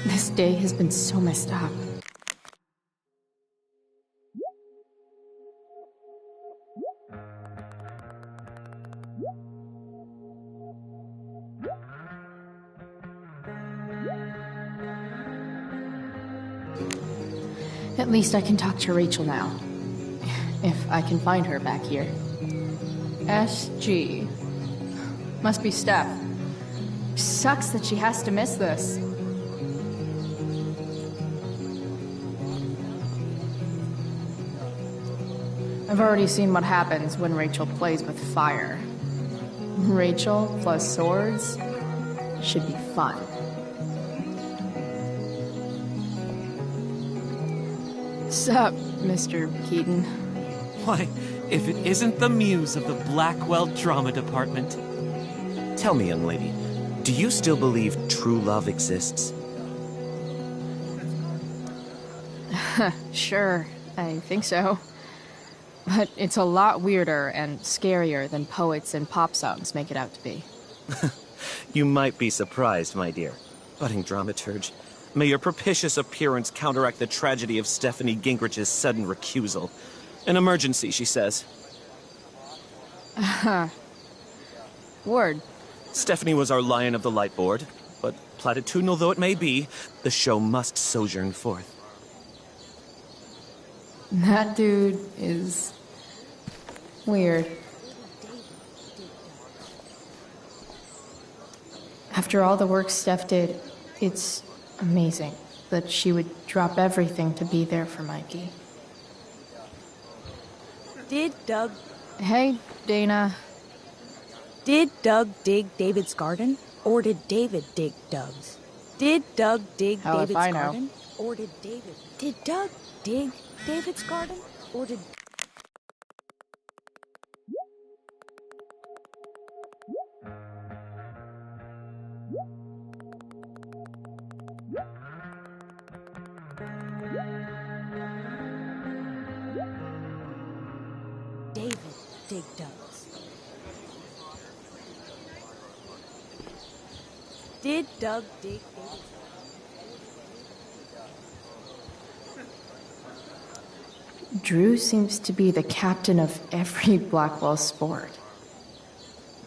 This day has been so messed up. At least I can talk to Rachel now. If I can find her back here. SG. Must be Steph. Sucks that she has to miss this. I've already seen what happens when Rachel plays with fire. Rachel plus swords should be fun. Sup, Mr. Keaton? Why, if it isn't the muse of the Blackwell Drama Department. Tell me, young lady, do you still believe true love exists? Sure, I think so. But it's a lot weirder and scarier than poets and pop songs make it out to be. You might be surprised, my dear. Budding dramaturge, may your propitious appearance counteract the tragedy of Stephanie Gingrich's sudden recusal. An emergency, she says. Word. Stephanie was our Lion of the Light board, but platitudinal though it may be, the show must sojourn forth. That dude is weird. After all the work Steph did, it's amazing that she would drop everything to be there for Mikey. Did Doug... Hey, Dana. Did Doug dig David's garden? Or did David dig Doug's? Did Doug dig Hell if David's I know. garden? Or did David... Did Doug dig David's garden? Or did... David dig Doug's? Did Doug dig David's... Drew seems to be the captain of every Blackwell sport.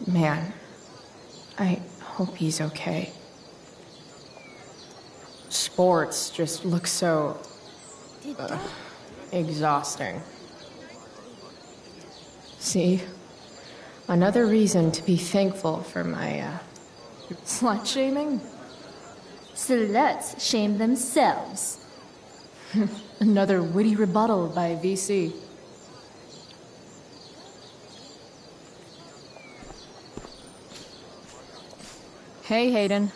Man, I hope he's okay. Sports just look so... exhausting. See? Another reason to be thankful for my, slut-shaming? Sluts shame themselves. Another witty rebuttal by VC. Hey, Hayden.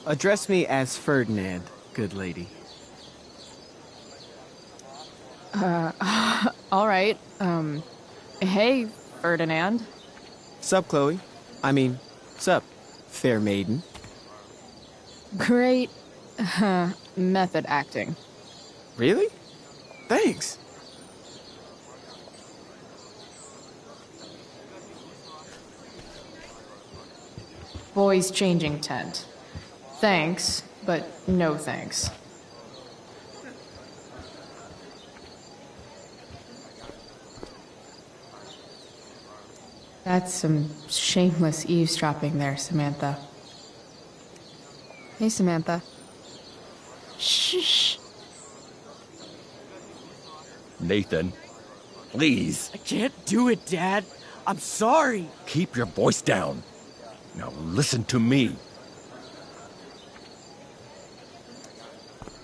Address me as Ferdinand, good lady. All right. Hey, Ferdinand. Sup, Chloe? I mean, sup, fair maiden. Great, method acting. Really? Thanks. Boys changing tent. Thanks, but no thanks. That's some shameless eavesdropping there, Samantha. Hey, Samantha. Shh. Nathan, please, I can't do it, Dad. I'm sorry. keep your voice down. Now listen to me.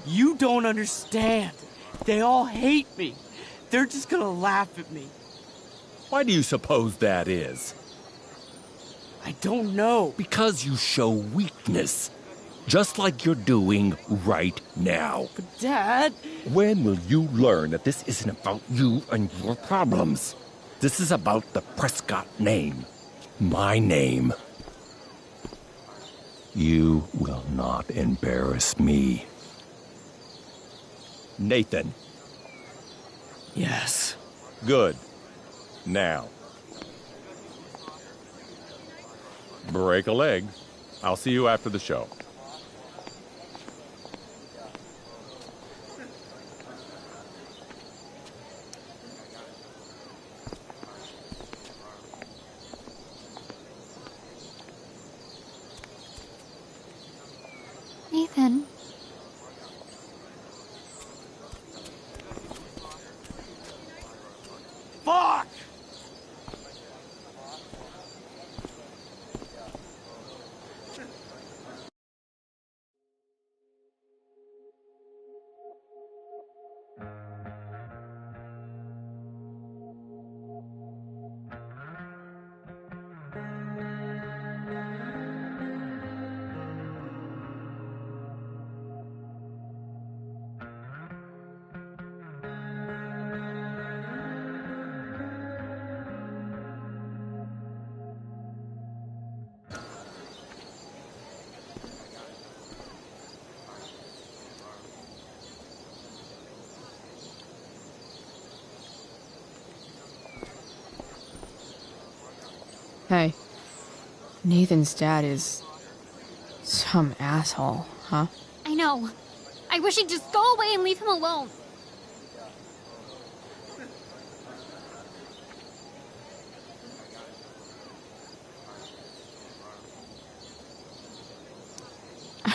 You don't understand. They all hate me. They're just gonna laugh at me. Why do you suppose that is? I don't know. Because you show weakness. Just like you're doing right now. But Dad... When will you learn that this isn't about you and your problems? This is about the Prescott name. My name. You will not embarrass me. Nathan. Yes. Good. Now. Break a leg. I'll see you after the show. Hey, Nathan's dad is some asshole, huh? I know. I wish he'd just go away and leave him alone.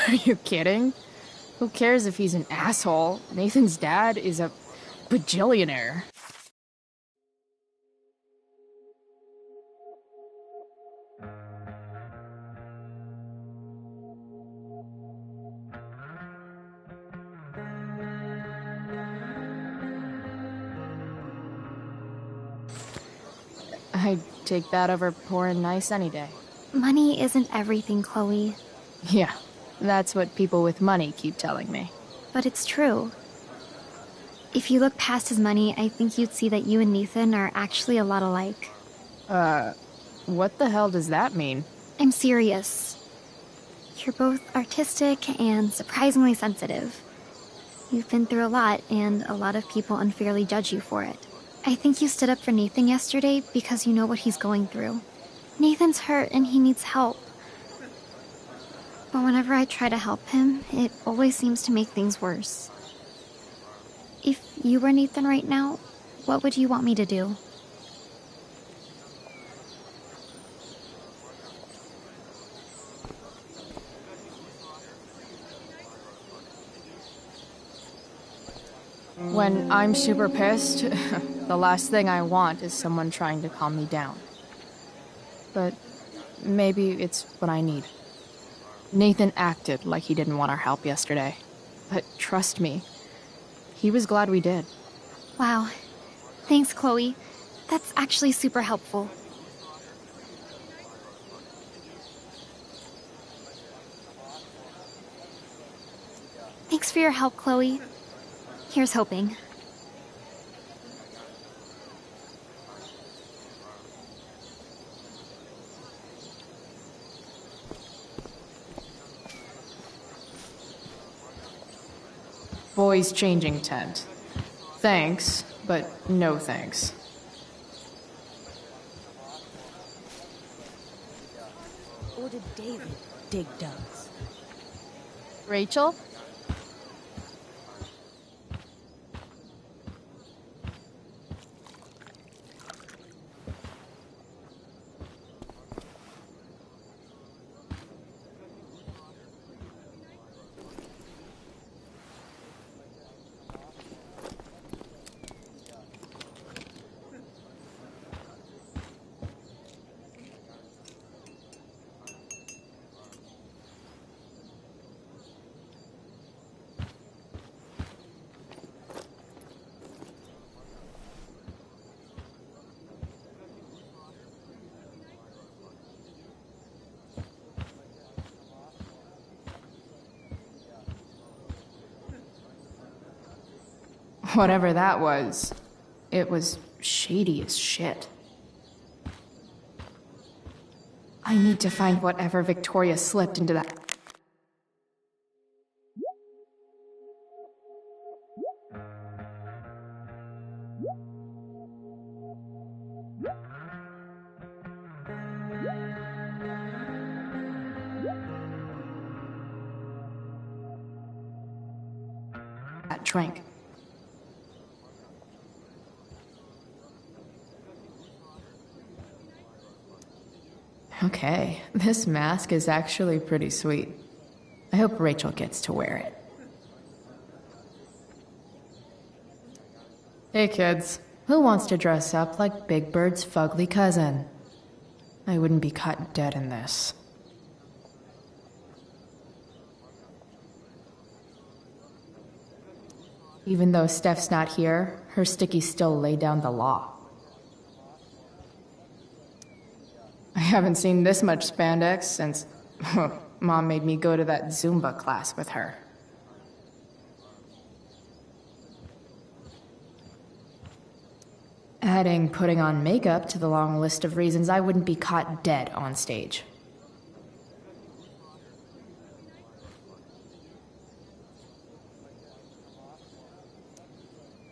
Are you kidding? Who cares if he's an asshole? Nathan's dad is a bajillionaire. I'd take that over poor and nice any day. Money isn't everything, Chloe. Yeah, that's what people with money keep telling me. But it's true. If you look past his money, I think you'd see that you and Nathan are actually a lot alike. What the hell does that mean? I'm serious. You're both artistic and surprisingly sensitive. You've been through a lot, and a lot of people unfairly judge you for it. I think you stood up for Nathan yesterday because you know what he's going through. Nathan's hurt and he needs help. But whenever I try to help him, it always seems to make things worse. If you were Nathan right now, what would you want me to do? When I'm super pissed, the last thing I want is someone trying to calm me down. But maybe it's what I need. Nathan acted like he didn't want our help yesterday. But trust me, he was glad we did. Wow. Thanks, Chloe. That's actually super helpful. Thanks for your help, Chloe. Here's hoping. Boys changing tent. Thanks, but no thanks. Or did David dig Doug's? Rachel? Whatever that was, it was shady as shit. I need to find whatever Victoria slipped into that. That drink. Okay, this mask is actually pretty sweet. I hope Rachel gets to wear it. Hey kids, who wants to dress up like Big Bird's fugly cousin? I wouldn't be caught dead in this. Even though Steph's not here, her stickies still lay down the law. I haven't seen this much spandex since Mom made me go to that Zumba class with her. Adding putting on makeup to the long list of reasons I wouldn't be caught dead on stage.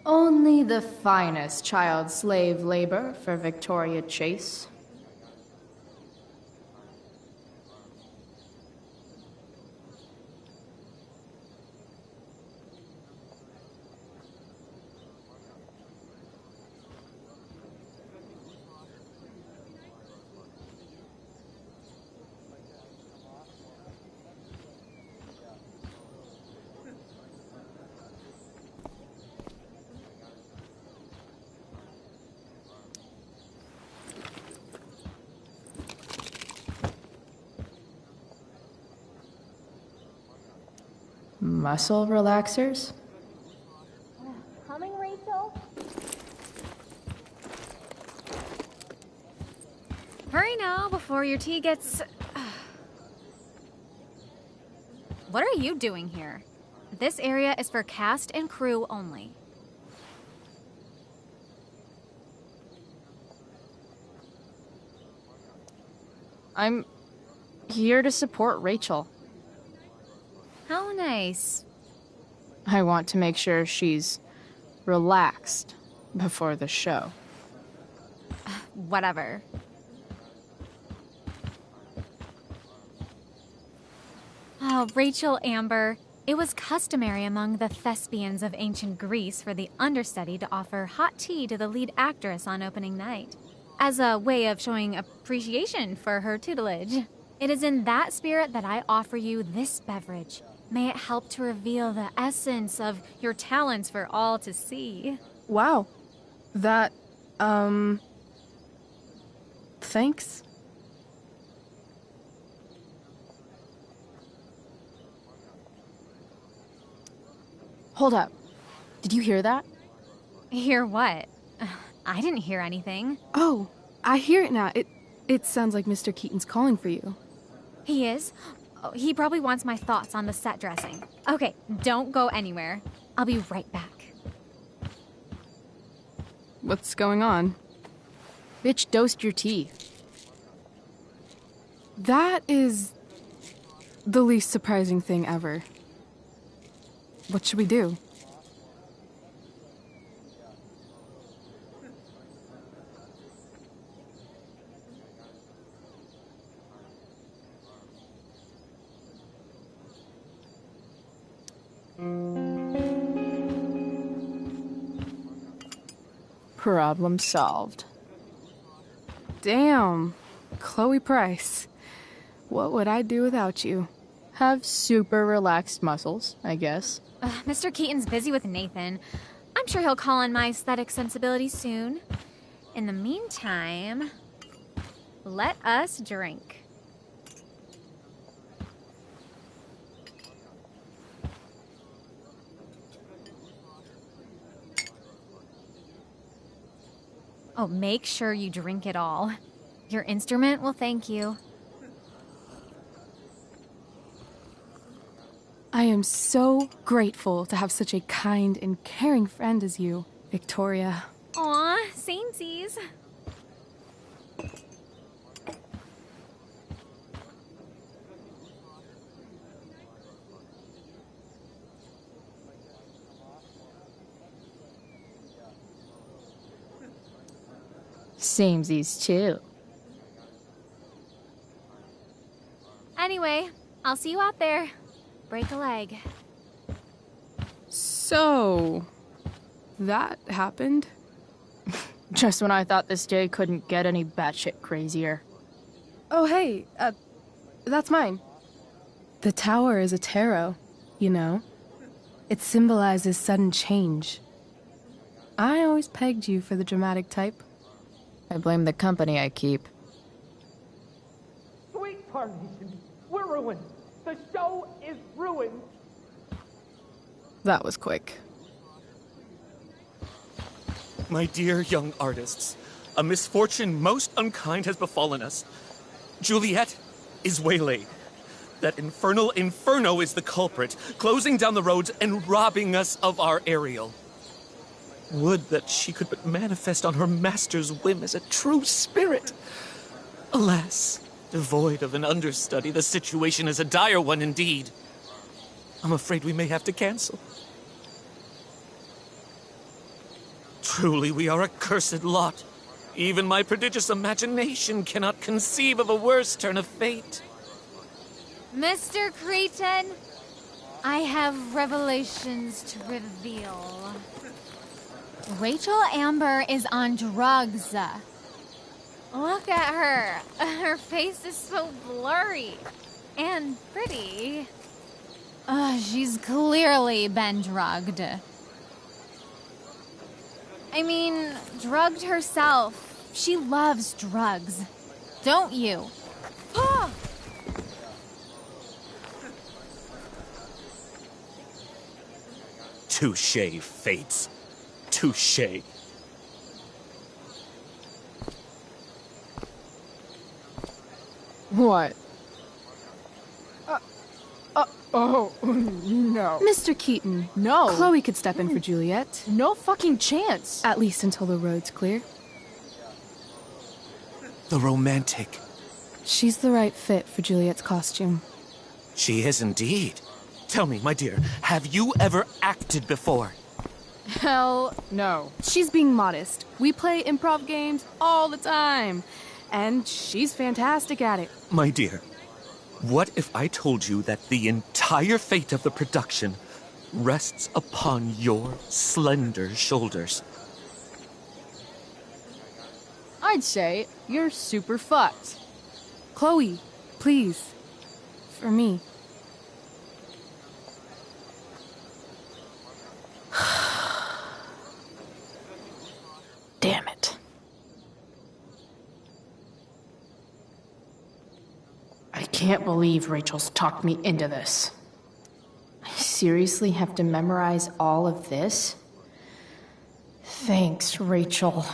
Only the finest child slave labor for Victoria Chase. Muscle relaxers? Coming, Rachel? Hurry now before your tea gets... What are you doing here? This area is for cast and crew only. I'm here to support Rachel. How nice. I want to make sure she's relaxed before the show. Whatever. Oh, Rachel Amber. It was customary among the thespians of ancient Greece for the understudy to offer hot tea to the lead actress on opening night, as a way of showing appreciation for her tutelage. It is in that spirit that I offer you this beverage. May it help to reveal the essence of your talents for all to see. Wow. That, thanks. Hold up. Did you hear that? Hear what? I didn't hear anything. Oh, I hear it now. It sounds like Mr. Keaton's calling for you. He is? Oh, he probably wants my thoughts on the set dressing. Okay, don't go anywhere. I'll be right back. What's going on? Bitch, dosed your tea. That is the least surprising thing ever. What should we do? Problem solved. Damn, Chloe Price. What would I do without you? Have super relaxed muscles, I guess. Mr. Keaton's busy with Nathan. I'm sure he'll call on my aesthetic sensibilities soon. In the meantime, let us drink. Oh, make sure you drink it all. Your instrument will thank you. I am so grateful to have such a kind and caring friend as you, Victoria. Aw, samesies. Samesies too. Anyway, I'll see you out there. Break a leg. So, that happened? Just when I thought this day couldn't get any batshit crazier. Oh, hey, that's mine. The tower is a tarot, you know? It symbolizes sudden change. I always pegged you for the dramatic type. I blame the company I keep. Sweet Carnation, we're ruined. The show is ruined. That was quick. My dear young artists, a misfortune most unkind has befallen us. Juliet is waylaid. That infernal Inferno is the culprit, closing down the roads and robbing us of our Ariel. Would that she could but manifest on her master's whim as a true spirit. Alas, devoid of an understudy, the situation is a dire one indeed. I'm afraid we may have to cancel. Truly, we are a cursed lot. Even my prodigious imagination cannot conceive of a worse turn of fate. Mr. Cretan, I have revelations to reveal. Rachel Amber is on drugs. Look at her. Her face is so blurry and pretty. She's clearly been drugged. I mean, drugged herself. She loves drugs. Don't you? Touché, Fates. Touché. What? Oh, no. Mr. Keaton. No. Chloe could step in for Juliet. No fucking chance. At least until the road's clear. The romantic. She's the right fit for Juliet's costume. She is indeed. Tell me, my dear, have you ever acted before? Hell no. She's being modest. We play improv games all the time. And she's fantastic at it. My dear, what if I told you that the entire fate of the production rests upon your slender shoulders? I'd say you're super fucked. Chloe, please. For me. Damn it. I can't believe Rachel's talked me into this. I seriously have to memorize all of this? Thanks, Rachel.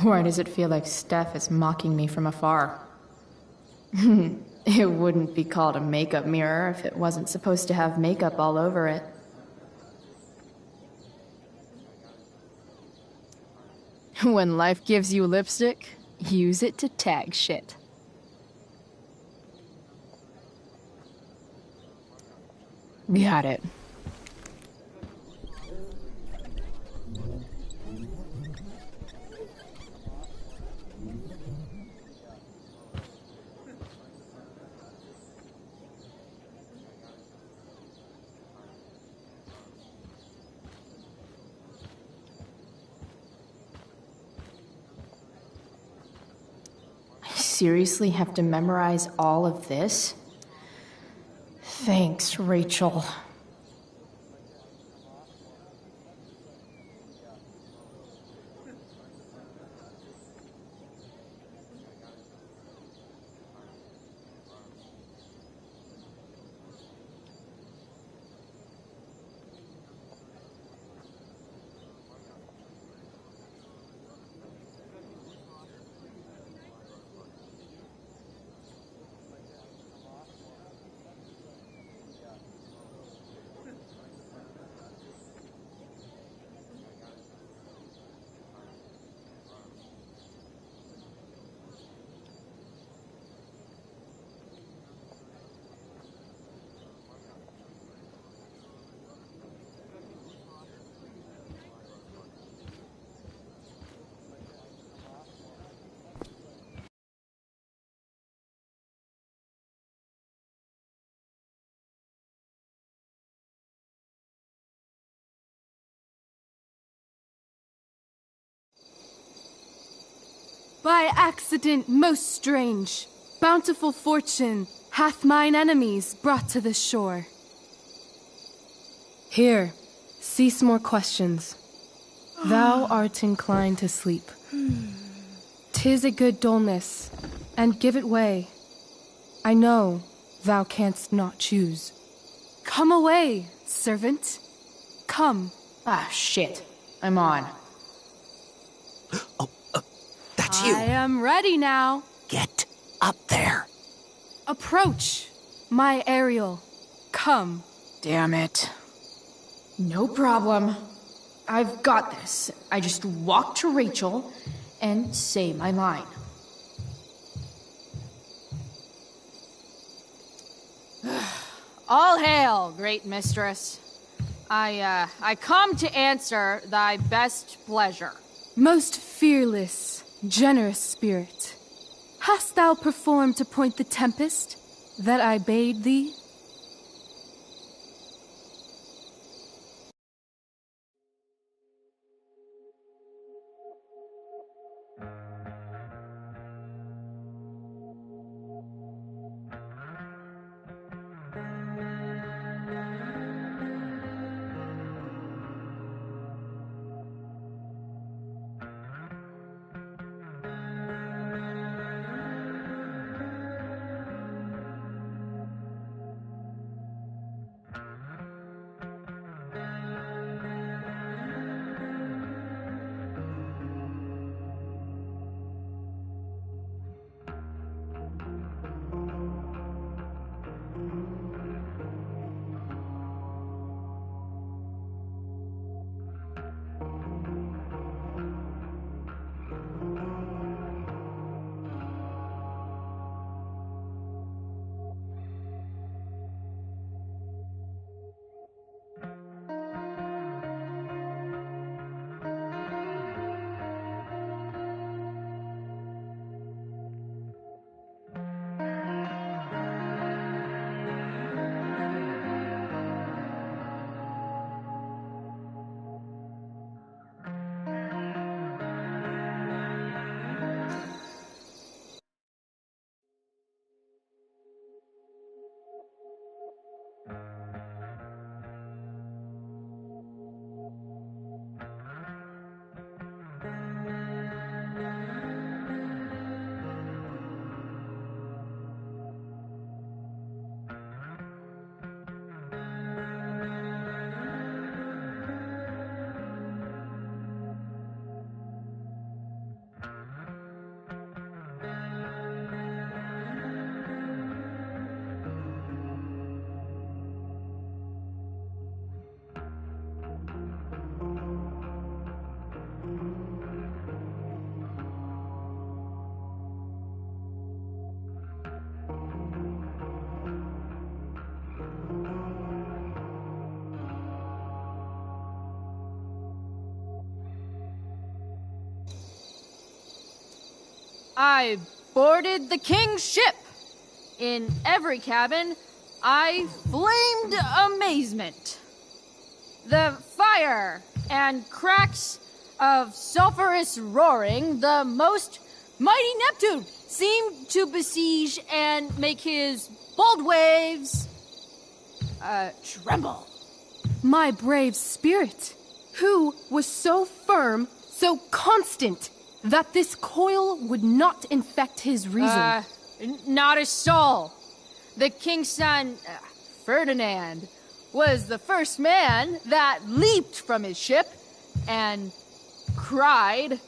Why does it feel like Steph is mocking me from afar? It wouldn't be called a makeup mirror if it wasn't supposed to have makeup all over it. When life gives you lipstick, use it to tag shit. Got it. Seriously have to memorize all of this? Thanks, Rachel. By accident most strange, bountiful fortune hath mine enemies brought to the shore. Here, cease more questions. Thou art inclined to sleep. 'Tis a good dullness, and give it way. I know thou canst not choose. Come away, servant. Come. Ah, shit. I'm on. Oh, that's you. I am ready now. Get up there. Approach, my Ariel. Come. Damn it. No problem. I've got this. I just walk to Rachel and say my line. All hail, great mistress. I come to answer thy best pleasure. Most fearless, generous spirit, hast thou performed to point the tempest that I bade thee? I boarded the king's ship. In every cabin, I flamed amazement. The fire and cracks of sulphurous roaring, the most mighty Neptune seemed to besiege and make his bold waves tremble. My brave spirit, who was so firm, so constant, that this coil would not infect his reason. Not a soul. The king's son, Ferdinand, was the first man that leaped from his ship and cried,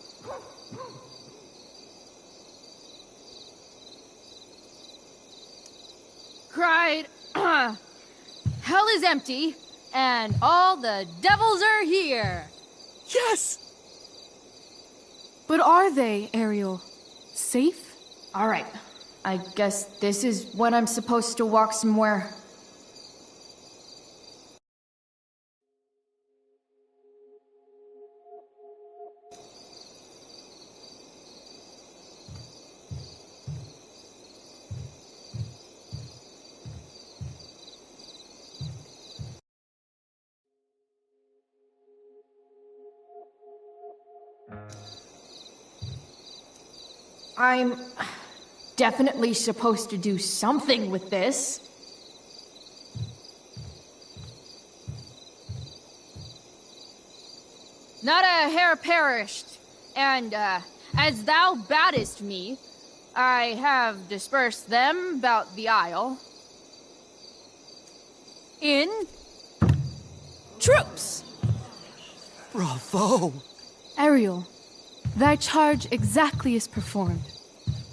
hell is empty and all the devils are here. Yes! But are they, Ariel? Safe? All right. I guess this is when I'm supposed to walk somewhere. I'm definitely supposed to do something with this. Not a hair perished, and as thou badest me, I have dispersed them about the isle. In troops! Bravo! Ariel, thy charge exactly is performed.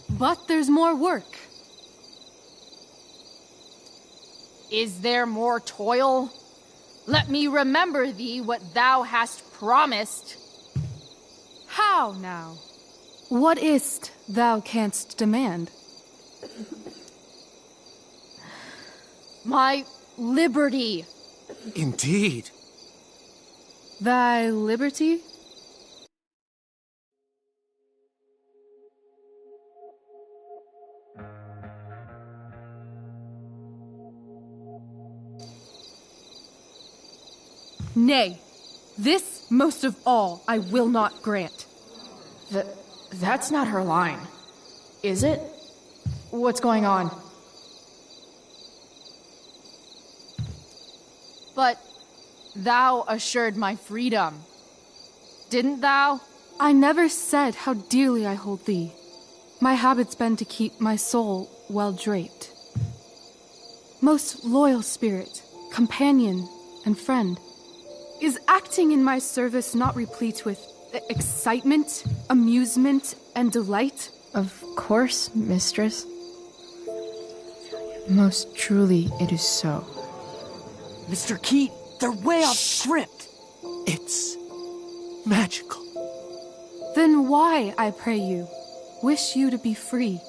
But there's more work. Is there more toil? Let me remember thee what thou hast promised. How now? What is't thou canst demand? My liberty. Indeed. Thy liberty? Nay, this most of all I will not grant. That's not her line, is it? What's going on? But thou assured my freedom, didn't thou? I never said how dearly I hold thee. My habit's been to keep my soul well draped. Most loyal spirit, companion, and friend, is acting in my service not replete with excitement, amusement, and delight? Of course, mistress. Most truly it is so. Mr. Keat, they're way off script. It's magical. Then why, I pray you, wish you to be free?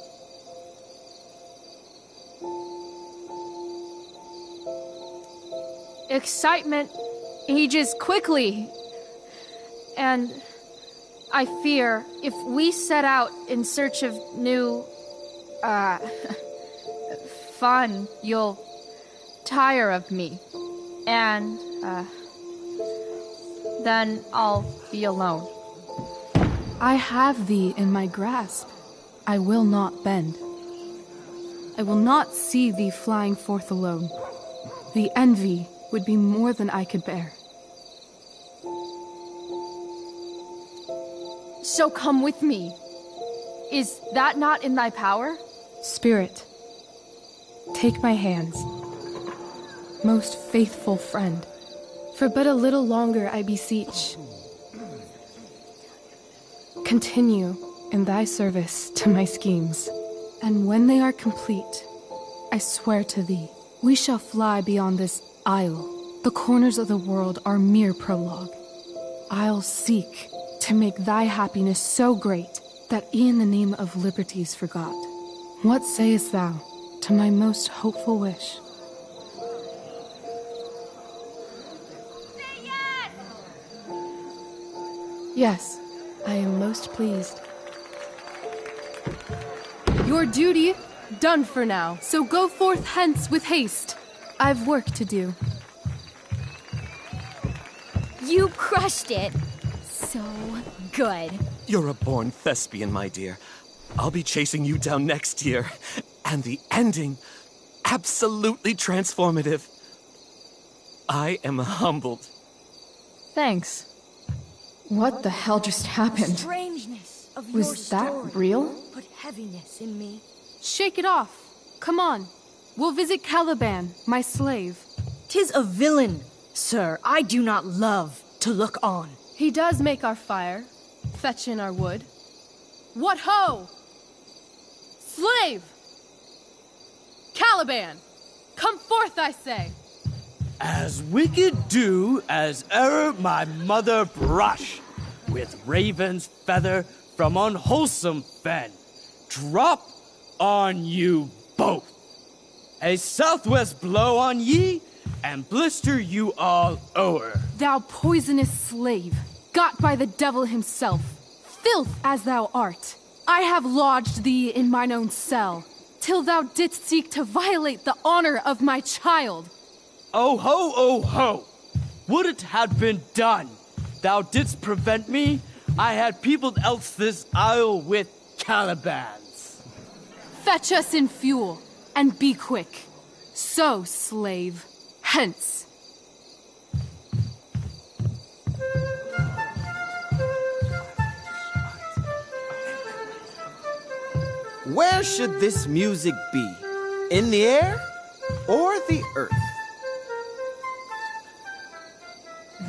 Excitement ages quickly. And I fear if we set out in search of new, fun, you'll tire of me. And, then I'll be alone. I have thee in my grasp. I will not bend. I will not see thee flying forth alone. The envy would be more than I could bear. So come with me. Is that not in thy power? Spirit, take my hands. Most faithful friend, for but a little longer I beseech. Continue in thy service to my schemes, and when they are complete, I swear to thee, we shall fly beyond this isle. The corners of the world are mere prologue. I'll seek to make thy happiness so great that e'en the name of liberty's forgot. What sayest thou to my most hopeful wish? Say yes! Yes, I am most pleased. Your duty done for now, so go forth hence with haste. I've work to do. You crushed it. So good. You're a born thespian, my dear. I'll be chasing you down next year. And the ending, absolutely transformative. I am humbled. Thanks. What the hell just happened? Strangeness of your Was that story real? put heaviness in me. Shake it off. Come on. We'll visit Caliban, my slave. 'Tis a villain, sir, I do not love to look on. He does make our fire, fetch in our wood. What ho! Slave! Caliban! Come forth, I say! As wicked do as e'er my mother brush, with raven's feather from unwholesome fen, drop on you both. A southwest blow on ye, and blister you all o'er. Thou poisonous slave, got by the devil himself, filth as thou art, I have lodged thee in mine own cell, till thou didst seek to violate the honor of my child. Oh ho, oh ho! Would it had been done! Thou didst prevent me, I had peopled else this isle with Calibans. Fetch us in fuel, and be quick. So, slave, hence. Where should this music be? In the air or the earth?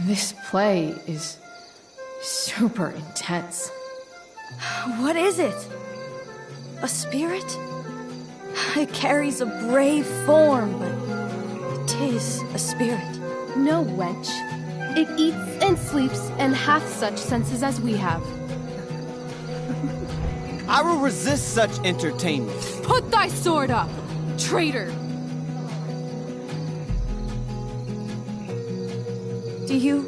This play is super intense. What is it? A spirit? It carries a brave form, but it is a spirit. No, wench. It eats and sleeps and hath such senses as we have. I will resist such entertainment. Put thy sword up, traitor! Do you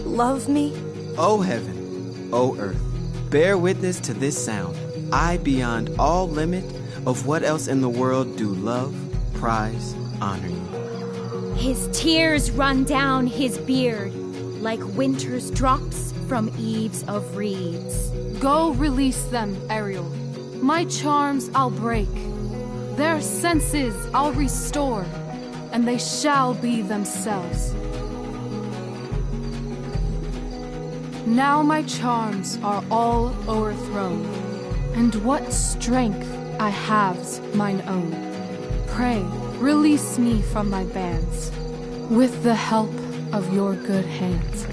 love me? O heaven, O earth, bear witness to this sound. I, beyond all limit of what else in the world do love, prize, honor you. His tears run down his beard like winter's drops from eaves of reeds. Go release them, Ariel. My charms I'll break. Their senses I'll restore, and they shall be themselves. Now my charms are all o'erthrown, and what strength I have's mine own. Pray, release me from my bands, with the help of your good hands.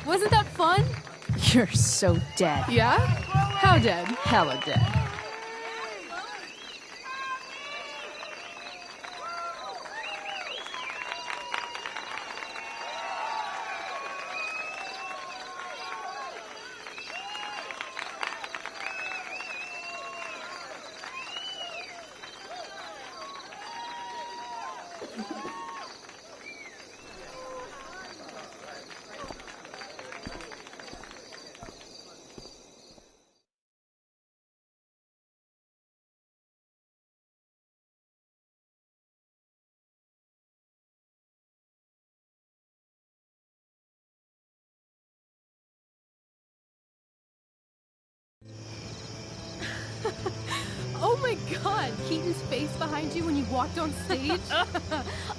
Wasn't that fun? You're so dead. Yeah? How dead? Hella dead. Oh my god, Keaton's face behind you when you walked on stage?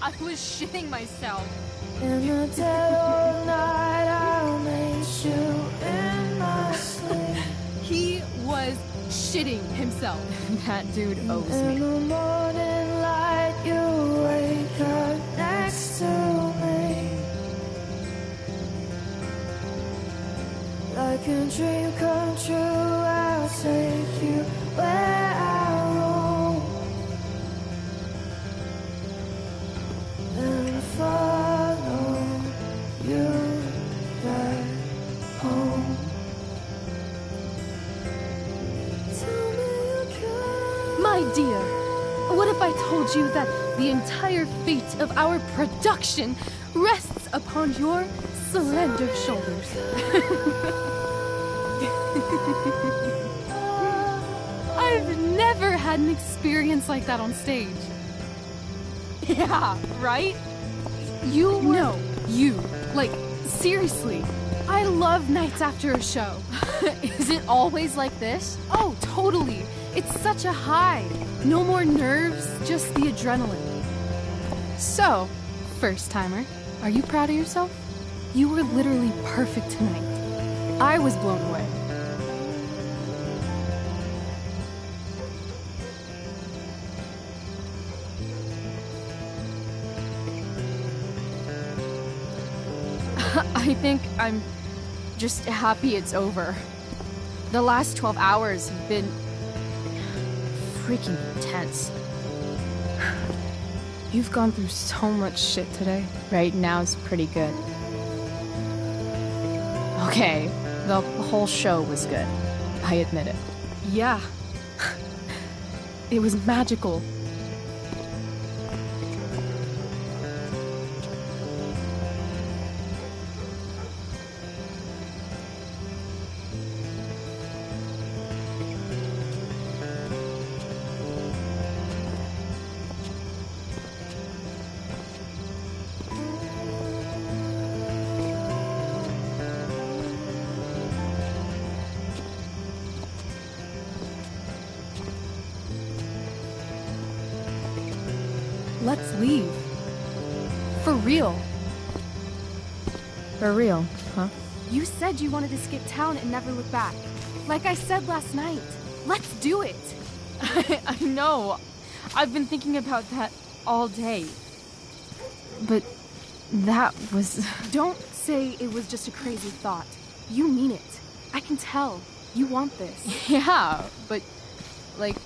I was shitting myself. In the dead of night, I'll meet you in my sleep. He was shitting himself. That dude owes In me. the morning light, you wake up next to me. Like a dream come true, I'll take you where I roam. And follow you back home. Tell me you care. My dear, what if I told you that the entire fate of our production rests upon your slender shoulders? I've never had an experience like that on stage. Yeah, right? You were... No, you. Like, seriously. I love nights after a show. Is it always like this? Oh, totally. It's such a high. No more nerves, just the adrenaline. So, first timer, are you proud of yourself? You were literally perfect tonight. I was blown away. I think I'm just happy it's over. The last 12 hours have been freaking intense. You've gone through so much shit today. Right now it's pretty good. Okay, the whole show was good. I admit it. Yeah. It was magical. Let's leave. For real. For real, huh? You said you wanted to skip town and never look back. Like I said last night. Let's do it. I know. I've been thinking about that all day. But that was... Don't say it was just a crazy thought. You mean it. I can tell. You want this. Yeah, but... like...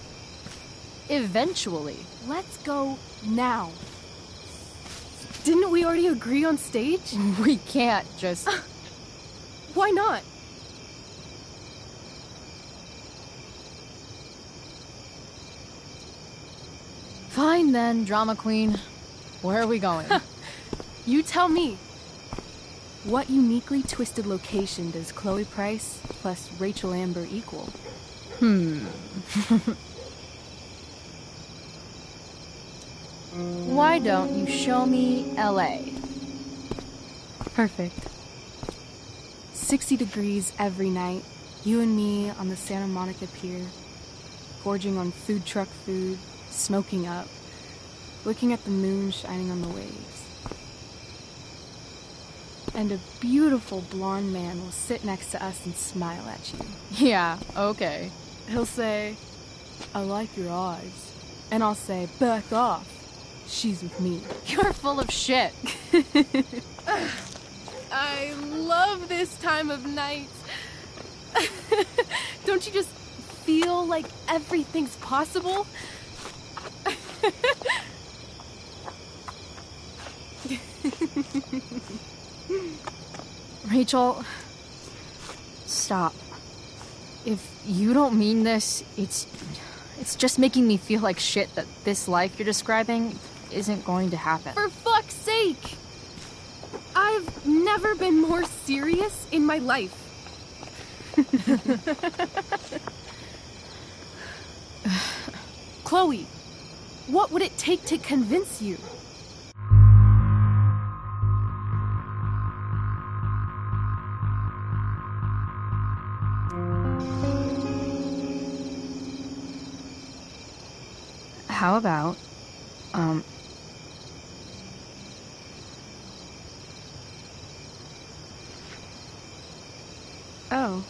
eventually. Let's go now. Didn't we already agree on stage? We can't just... Why not? Fine then, drama queen. Where are we going? You tell me. What uniquely twisted location does Chloe Price plus Rachel Amber equal? Why don't you show me LA? Perfect. 60 degrees every night. You and me on the Santa Monica Pier. Gorging on food truck food. Smoking up. Looking at the moon shining on the waves. And a beautiful blonde man will sit next to us and smile at you. Yeah, okay. He'll say, "I like your eyes." And I'll say, "Back off. She's with me." You're full of shit. I love this time of night. Don't you just feel like everything's possible? Rachel, stop. If you don't mean this, it's just making me feel like shit that this life you're describing isn't going to happen. For fuck's sake! I've never been more serious in my life. Chloe, what would it take to convince you? How about, Oh.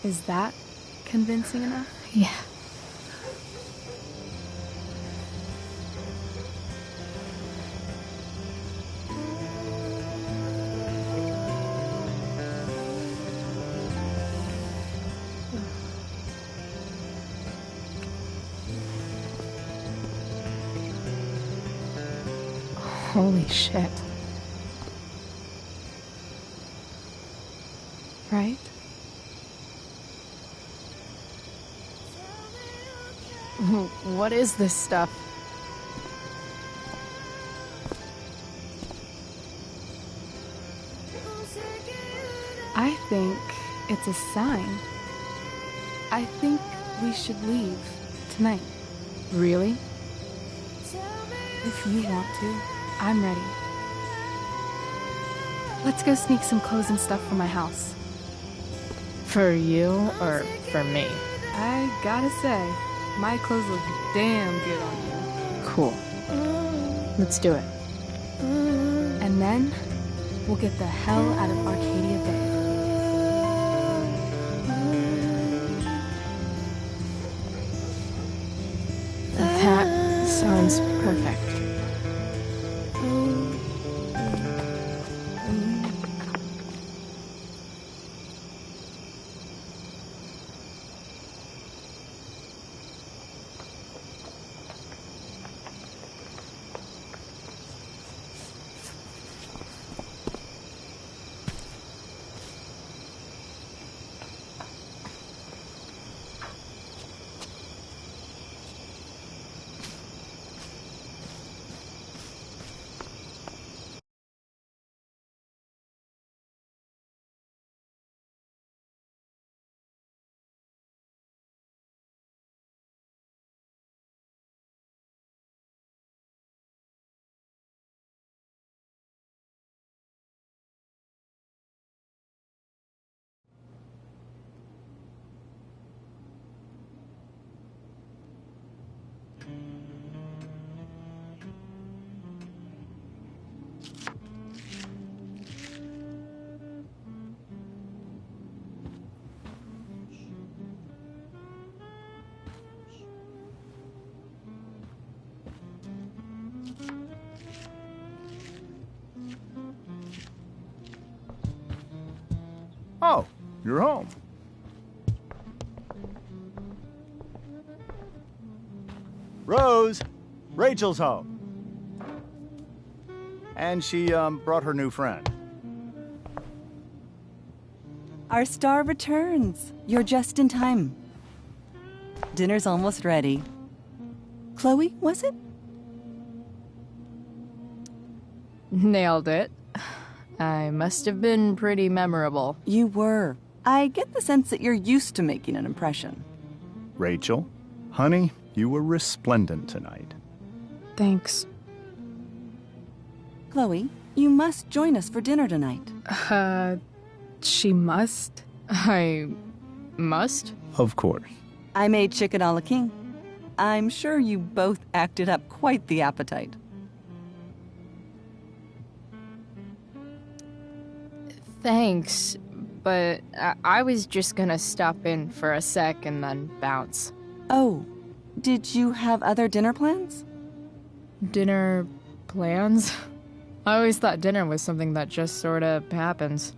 Is that convincing enough? yeah. Holy shit. Right? What is this stuff? I think it's a sign. I think we should leave tonight. Really? If you want to, I'm ready. Let's go sneak some clothes and stuff from my house. For you or for me? I gotta say, my clothes look damn good on you. Cool. Let's do it. And then, we'll get the hell out of Arcadia Bay. That sounds perfect. Oh, you're home. Rose, Rachel's home. And she, brought her new friend. Our star returns. You're just in time. Dinner's almost ready. Chloe, was it? Nailed it. I must have been pretty memorable. You were. I get the sense that you're used to making an impression. Rachel, honey, you were resplendent tonight. Thanks. Chloe, you must join us for dinner tonight. She must? I must? Of course. I made chicken a la king. I'm sure you both acted up quite the appetite. Thanks, but I was just gonna stop in for a sec and then bounce. Oh, did you have other dinner plans? Dinner plans? I always thought dinner was something that just sorta happens.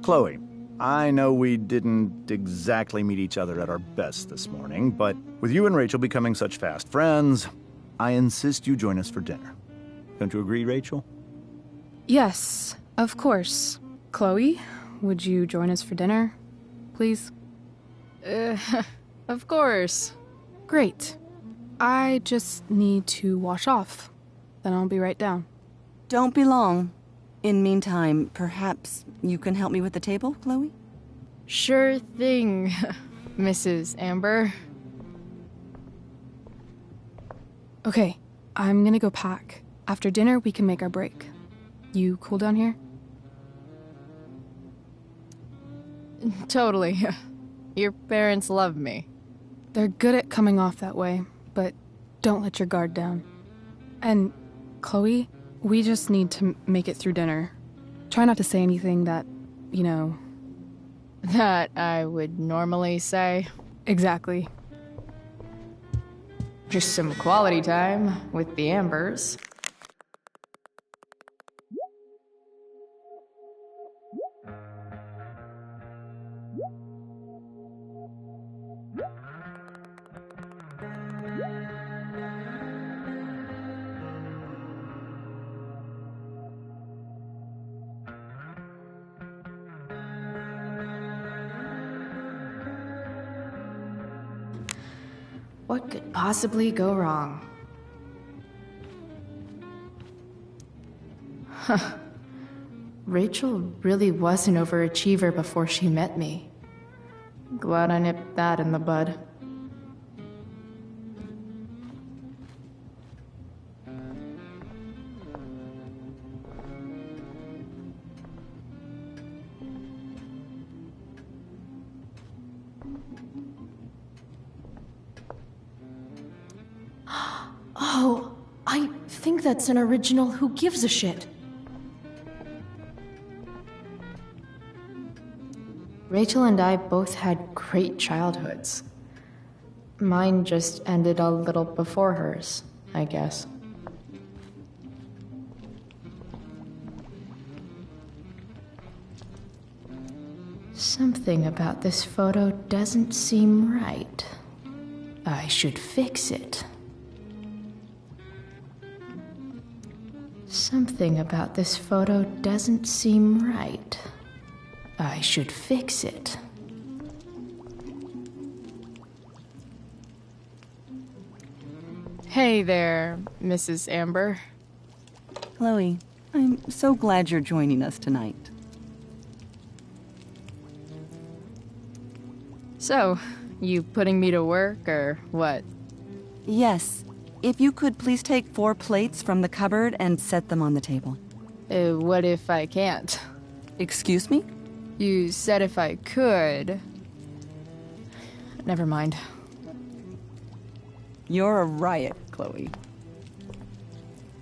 Chloe, I know we didn't exactly meet each other at our best this morning, but with you and Rachel becoming such fast friends, I insist you join us for dinner. Don't you agree, Rachel? Yes, of course. Chloe, would you join us for dinner, please? Of course. Great. I just need to wash off. Then I'll be right down. Don't be long. In meantime, perhaps you can help me with the table, Chloe? Sure thing, Mrs. Amber. Okay, I'm gonna go pack. After dinner, we can make our break. You cool down here? Totally. Your parents love me. They're good at coming off that way, but don't let your guard down. And, Chloe, we just need to make it through dinner. Try not to say anything that, you know... That I would normally say. Exactly. Just some quality time with the Ambers. What could possibly go wrong? Huh. Rachel really was an overachiever before she met me. Glad I nipped that in the bud. think that's an original Who Gives a Shit. Rachel and I both had great childhoods. Mine just ended a little before hers, I guess. Something about this photo doesn't seem right. I should fix it. Something about this photo doesn't seem right. I should fix it. Hey there, Mrs. Amber. Chloe, I'm so glad you're joining us tonight. So, you putting me to work, or what? Yes. If you could please take 4 plates from the cupboard and set them on the table. What if I can't? Excuse me? You said if I could. Never mind. You're a riot, Chloe.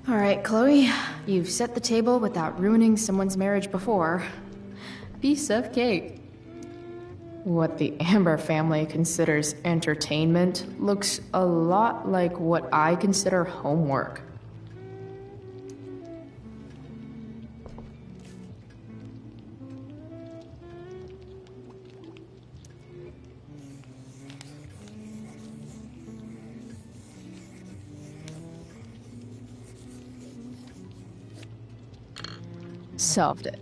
All right, Chloe. You've set the table without ruining someone's marriage before. Piece of cake. What the Amber family considers entertainment looks a lot like what I consider homework. Solved it.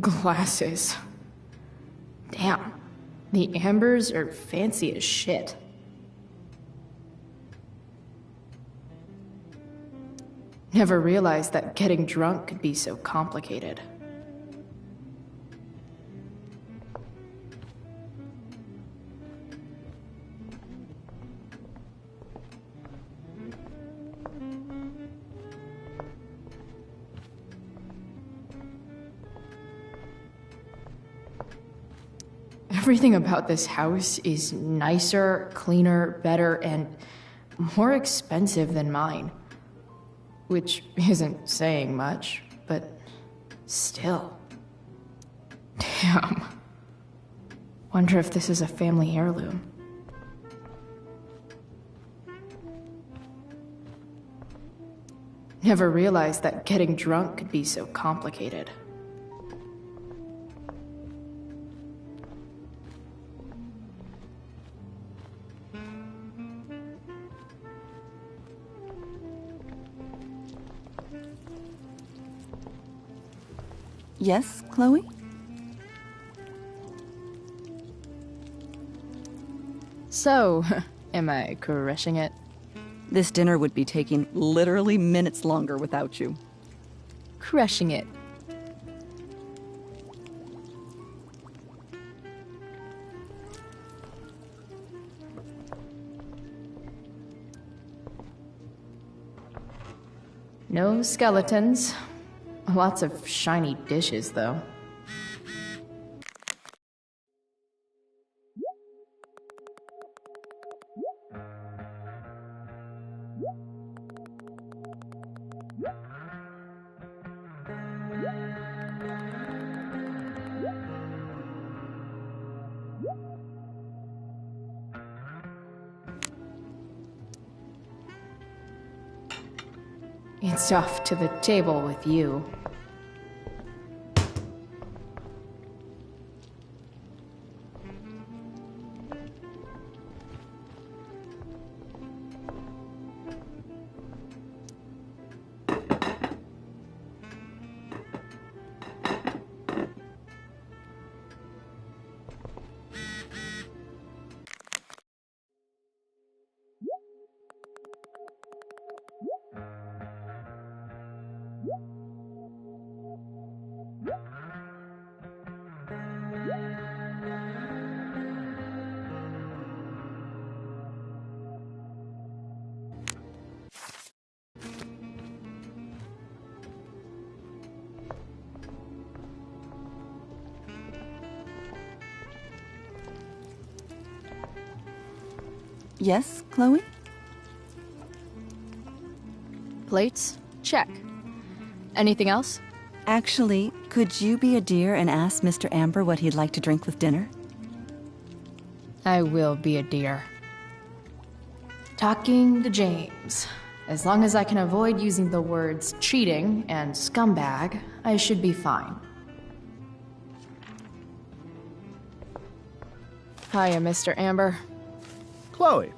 Glasses. Damn. The Ambers are fancy as shit. Never realized that getting drunk could be so complicated. Everything about this house is nicer, cleaner, better, and more expensive than mine. Which isn't saying much, but still. Damn. Wonder if this is a family heirloom. Never realized that getting drunk could be so complicated. Yes, Chloe? So, am I crushing it? This dinner would be taking literally minutes longer without you. Crushing it. No skeletons. Lots of shiny dishes, though. It's off to the table with you. Yes, Chloe? Plates? Check. Anything else? Actually, could you be a dear and ask Mr. Amber what he'd like to drink with dinner? I will be a dear. Talking to James. As long as I can avoid using the words cheating and scumbag, I should be fine. Hiya, Mr. Amber. Chloe,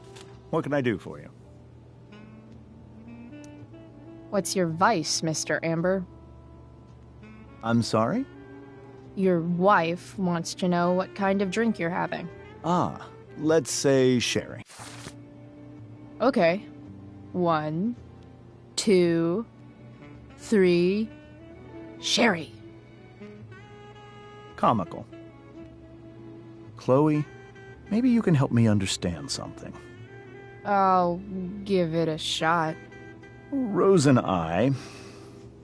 what can I do for you? What's your vice, Mr. Amber? I'm sorry? Your wife wants to know what kind of drink you're having. Ah, let's say sherry. Okay. 1, 2, 3... Sherry. Comical. Chloe, maybe you can help me understand something. I'll give it a shot. Rose and I,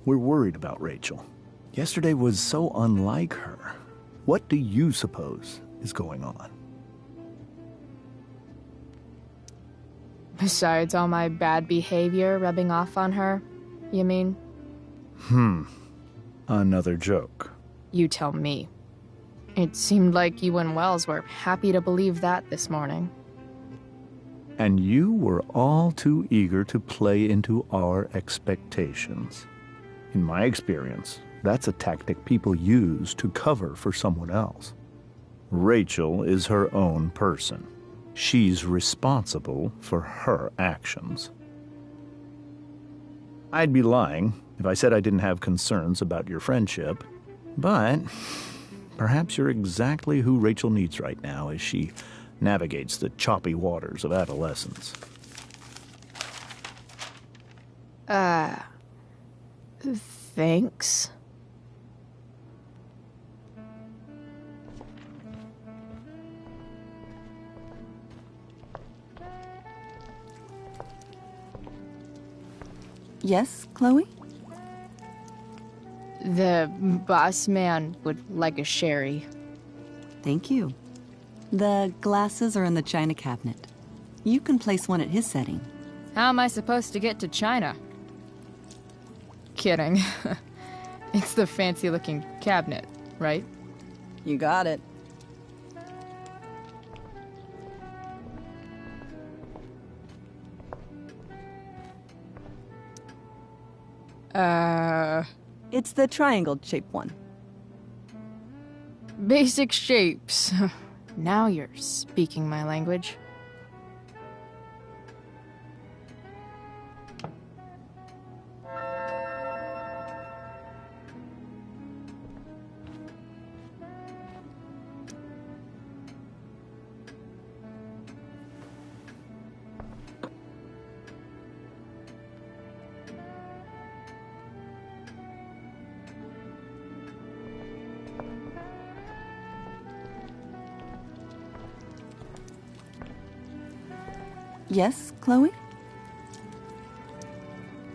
we're worried about Rachel. Yesterday was so unlike her. What do you suppose is going on? Besides all my bad behavior rubbing off on her, you mean? Another joke. You tell me. It seemed like you and Wells were happy to believe that this morning. And you were all too eager to play into our expectations. In my experience, that's a tactic people use to cover for someone else. Rachel is her own person. She's responsible for her actions. I'd be lying if I said I didn't have concerns about your friendship, but perhaps you're exactly who Rachel needs right now as she navigates the choppy waters of adolescence. Thanks. Yes, Chloe? The boss man would like a sherry. Thank you. The glasses are in the china cabinet. You can place one at his setting. How am I supposed to get to China? Kidding. It's the fancy-looking cabinet, right? You got it. It's the triangle-shaped one. Basic shapes. Now you're speaking my language. Yes, Chloe?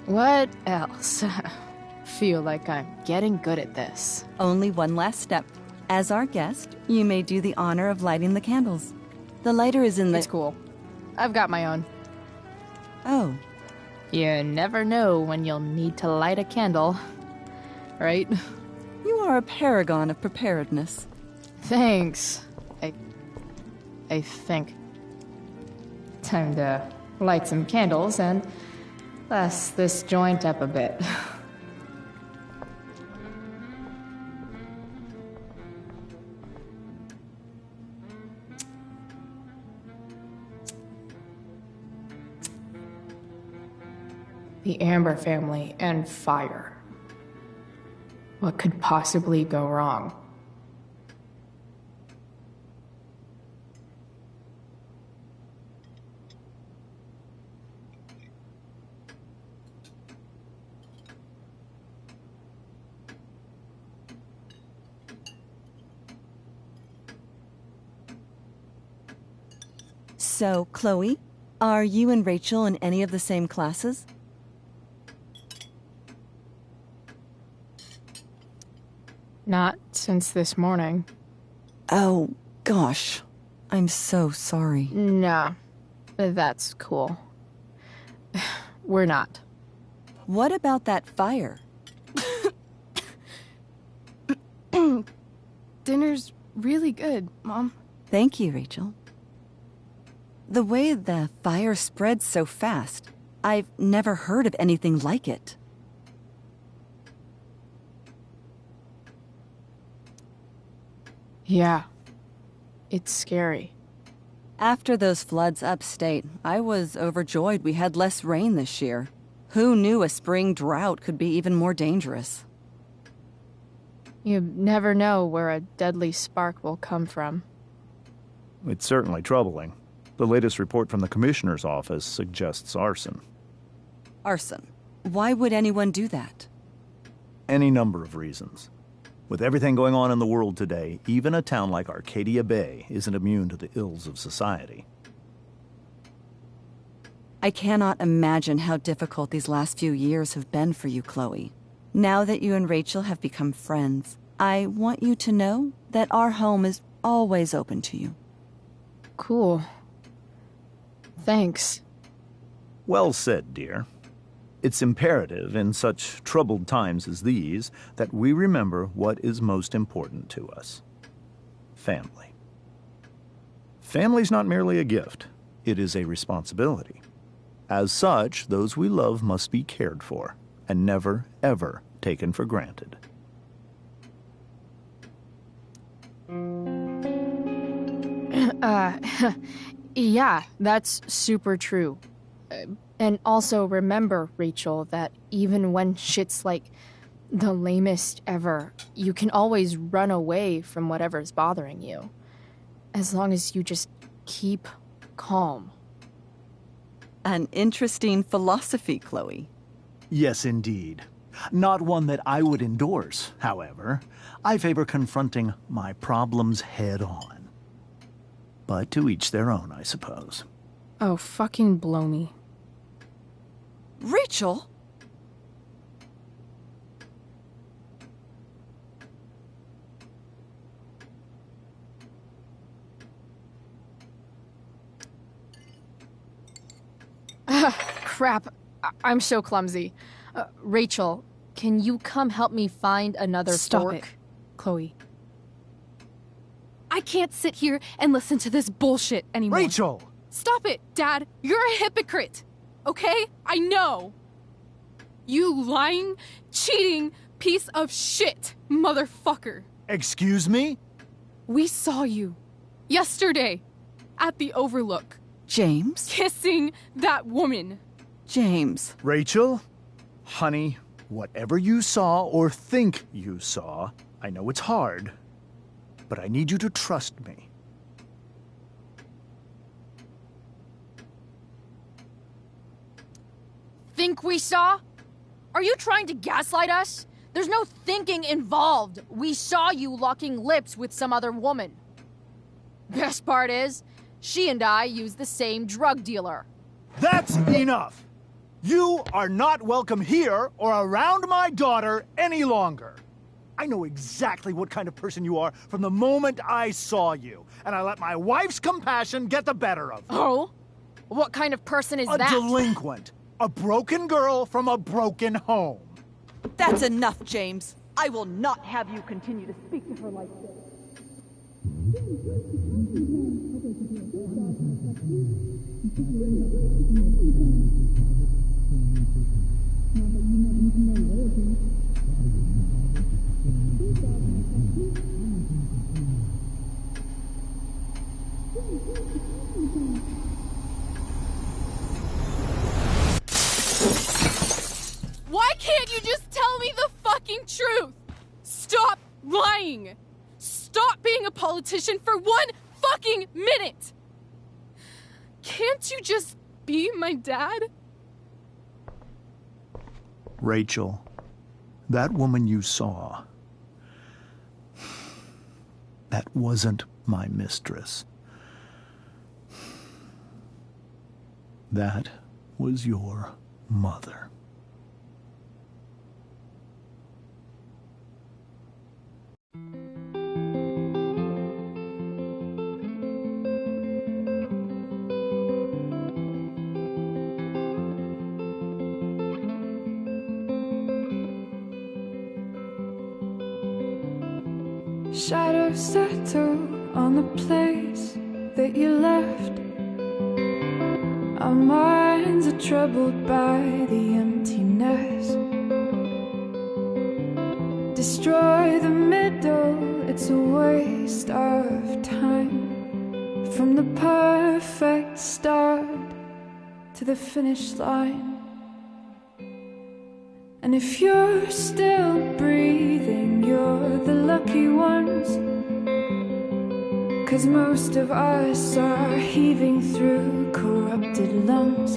What else? Feel like I'm getting good at this. Only one last step. As our guest, you may do the honor of lighting the candles. The lighter is in the... It's cool. I've got my own. Oh. You never know when you'll need to light a candle, right? You are a paragon of preparedness. Thanks. I think. Time to light some candles and bless this joint up a bit. The Amber family and fire. What could possibly go wrong? So, Chloe, are you and Rachel in any of the same classes? Not since this morning. Oh, gosh. I'm so sorry. Nah. That's cool. We're not. What about that fire? Dinner's really good, Mom. Thank you, Rachel. The way the fire spreads so fast, I've never heard of anything like it. Yeah. It's scary. After those floods upstate, I was overjoyed we had less rain this year. Who knew a spring drought could be even more dangerous? You never know where a deadly spark will come from. It's certainly troubling. The latest report from the Commissioner's office suggests arson. Arson. Why would anyone do that? Any number of reasons. With everything going on in the world today, even a town like Arcadia Bay isn't immune to the ills of society. I cannot imagine how difficult these last few years have been for you, Chloe. Now that you and Rachel have become friends, I want you to know that our home is always open to you. Cool. Thanks. Well said, dear. It's imperative in such troubled times as these that we remember what is most important to us. Family. Family's not merely a gift. It is a responsibility. As such, those we love must be cared for and never, ever taken for granted. Yeah, that's super true. And also remember, Rachel, that even when shit's like the lamest ever, you can always run away from whatever's bothering you. As long as you just keep calm. An interesting philosophy, Chloe. Yes, indeed. Not one that I would endorse, however. I favor confronting my problems head on. But to each their own, I suppose. Oh, fucking blow me. Rachel? Crap. I'm so clumsy. Rachel, can you come help me find another Stop fork? it, Chloe. I can't sit here and listen to this bullshit anymore. Rachel! Stop it, Dad. You're a hypocrite. Okay? I know. You lying, cheating piece of shit, motherfucker. Excuse me? We saw you yesterday at the Overlook. James? Kissing that woman. James. Rachel? Honey, whatever you saw or think you saw, I know it's hard, but I need you to trust me. Think we saw? Are you trying to gaslight us? There's no thinking involved. We saw you locking lips with some other woman. Best part is, she and I use the same drug dealer. That's enough! You are not welcome here or around my daughter any longer. I know exactly what kind of person you are from the moment I saw you, and I let my wife's compassion get the better of me. Oh? What kind of person is A that? delinquent. A broken girl from a broken home. That's enough, James. I will not have you continue to speak to her like this. Why can't you just tell me the fucking truth? Stop lying. Stop being a politician for 1 fucking minute. Can't you just be my dad? Rachel, that woman you saw, that wasn't my mistress. That was your mother. Shadows settle on the place that you left. Our minds are troubled by the emptiness. Destroy the middle, it's a waste of time. From the perfect start to the finish line. And if you're still breathing, you're the lucky ones. 'Cause most of us are heaving through corrupted lungs,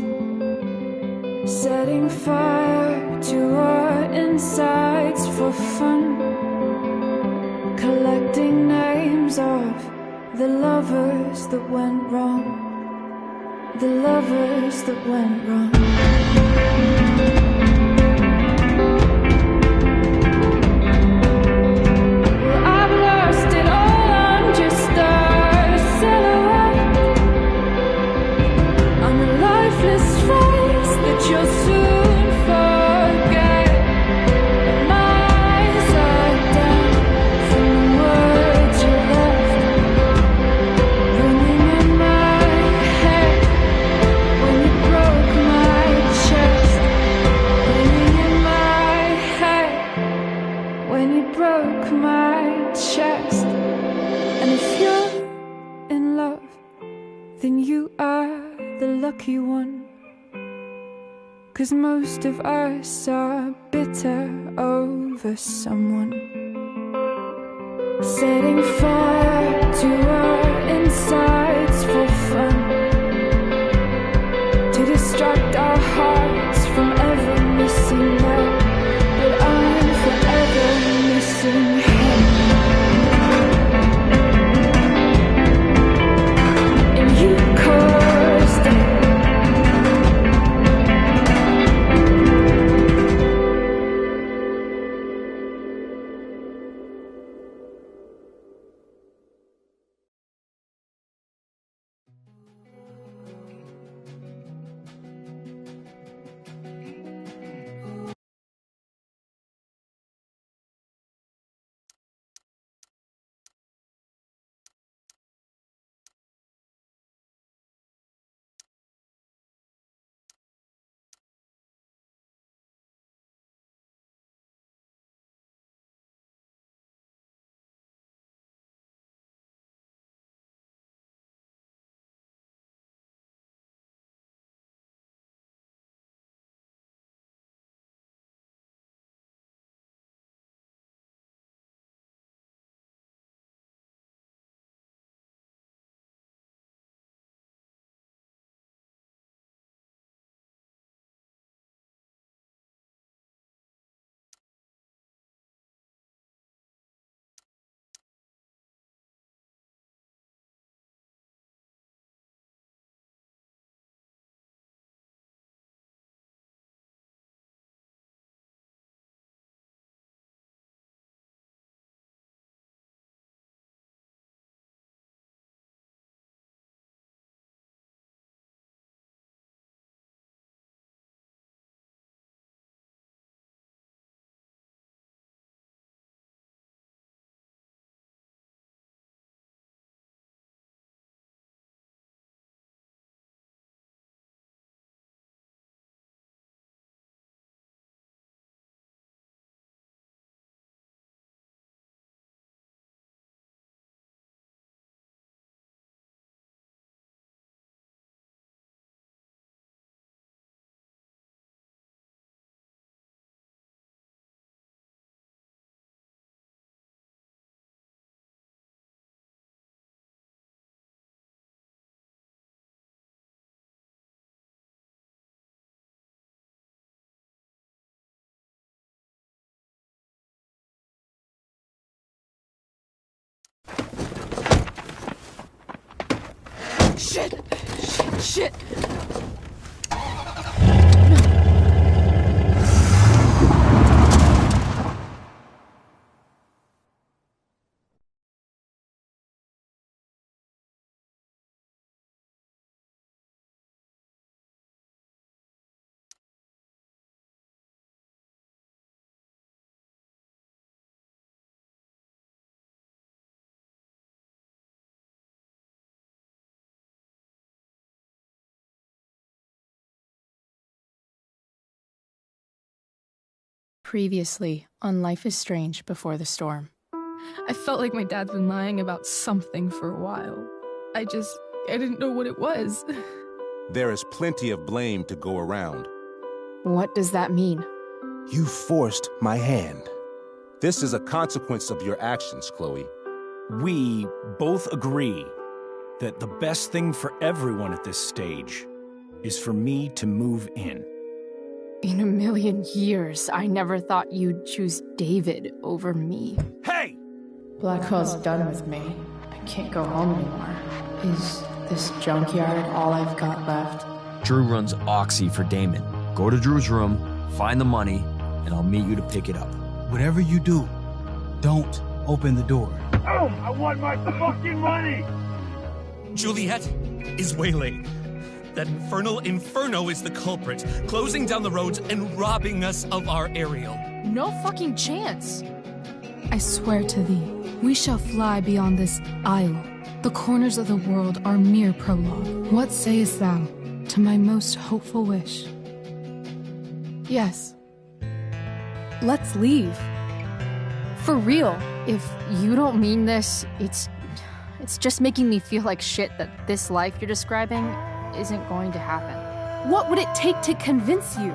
setting fire to our insides for fun, collecting names of the lovers that went wrong, the lovers that went wrong. You'll soon forget. My eyes are down from the words you left, ringing in my head when you broke my chest, ringing in my head when you broke my chest. And if you're in love, then you are the lucky one. 'Cause most of us are bitter over someone, setting fire to our insides for fun, to distract our hearts from ever missing that. But I'm forever missing him. And you caused it. Shit! Shit! Shit! Previously on Life is Strange Before the Storm. I felt like my dad's been lying about something for a while. I didn't know what it was. There is plenty of blame to go around. What does that mean? You forced my hand. This is a consequence of your actions, Chloe. We both agree that the best thing for everyone at this stage is for me to move in. In a million years, I never thought you'd choose David over me. Hey! Blackwell's done with me. I can't go home anymore. Is this junkyard all I've got left? Drew runs Oxy for Damon. Go to Drew's room, find the money, and I'll meet you to pick it up. Whatever you do, don't open the door. Oh, I want my fucking money! Juliet is waylaid. That infernal Inferno is the culprit, closing down the roads and robbing us of our aerial. No fucking chance. I swear to thee, we shall fly beyond this isle. The corners of the world are mere prologue. What sayest thou to my most hopeful wish? Yes. Let's leave. For real. If you don't mean this, it's just making me feel like shit that this life you're describing isn't going to happen. What would it take to convince you?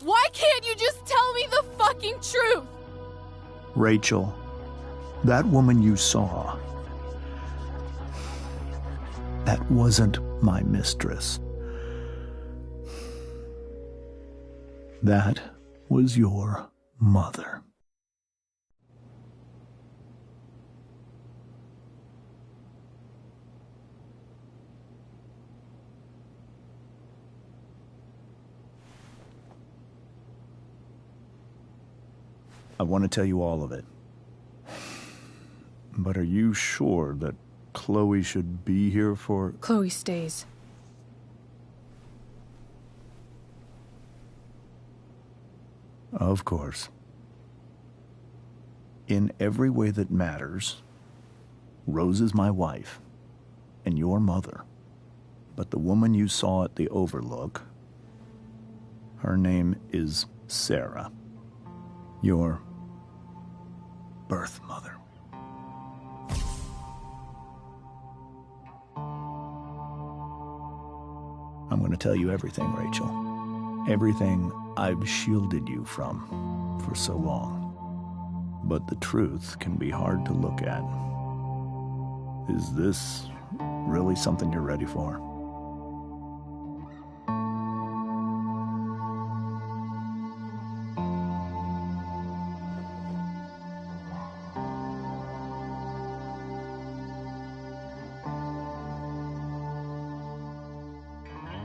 Why can't you just tell me the fucking truth? Rachel, that woman you saw, that wasn't my mistress. That was your mother. I want to tell you all of it. But are you sure that Chloe should be here for... Chloe stays. Of course. In every way that matters, Rose is my wife and your mother. But the woman you saw at the Overlook, her name is Sarah. Your birth mother. I'm going to tell you everything, Rachel. Everything I've shielded you from for so long. But the truth can be hard to look at. Is this really something you're ready for?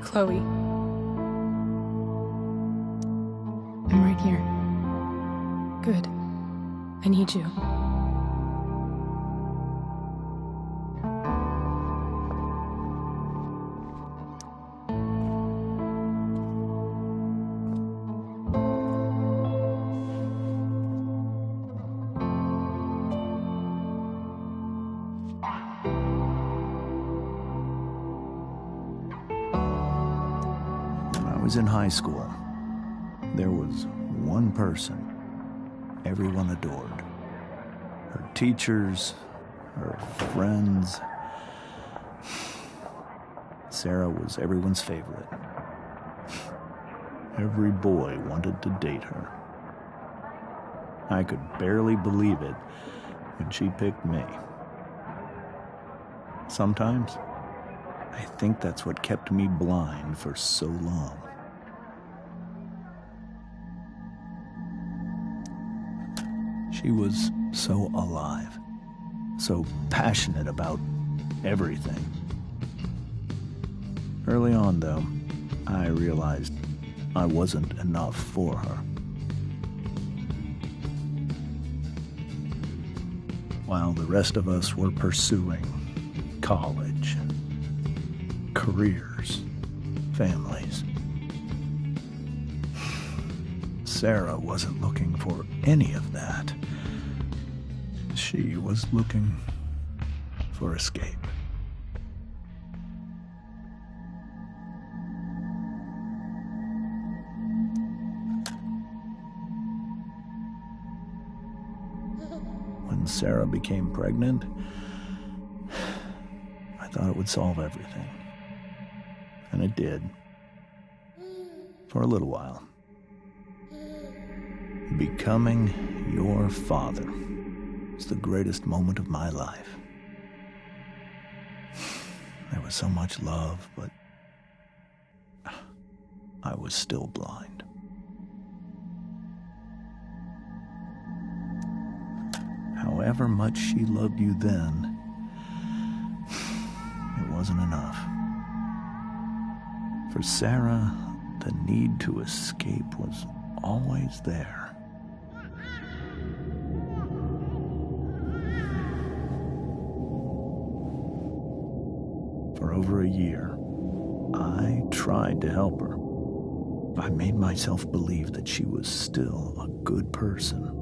Chloe. I'm right here. Good. I need you. I was in high school. There was one person everyone adored. Her teachers, her friends. Sarah was everyone's favorite. Every boy wanted to date her. I could barely believe it when she picked me. Sometimes, I think that's what kept me blind for so long. She was so alive, so passionate about everything. Early on, though, I realized I wasn't enough for her. While the rest of us were pursuing college, careers, families, Sarah wasn't looking for any of that. She was looking for escape. when Sarah became pregnant, I thought it would solve everything. And it did. For a little while. Becoming your father was the greatest moment of my life. There was so much love, but I was still blind. However much she loved you then, it wasn't enough. For Sarah, the need to escape was always there. For over a year, I tried to help her. I made myself believe that she was still a good person.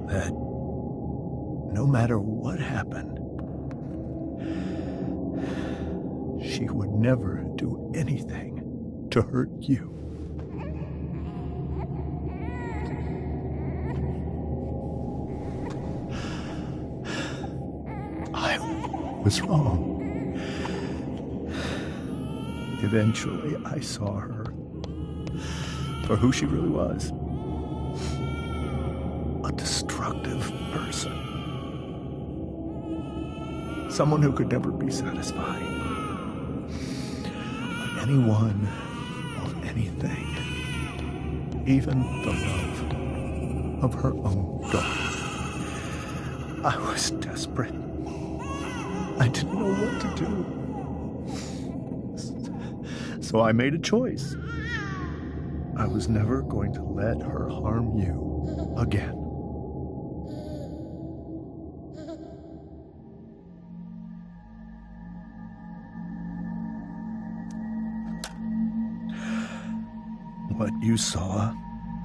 That no matter what happened, she would never do anything to hurt you. I was wrong. Eventually, I saw her for who she really was. A destructive person. Someone who could never be satisfied by anyone or anything. Even the love of her own daughter. I was desperate. I didn't know what to do. So I made a choice. I was never going to let her harm you again. What you saw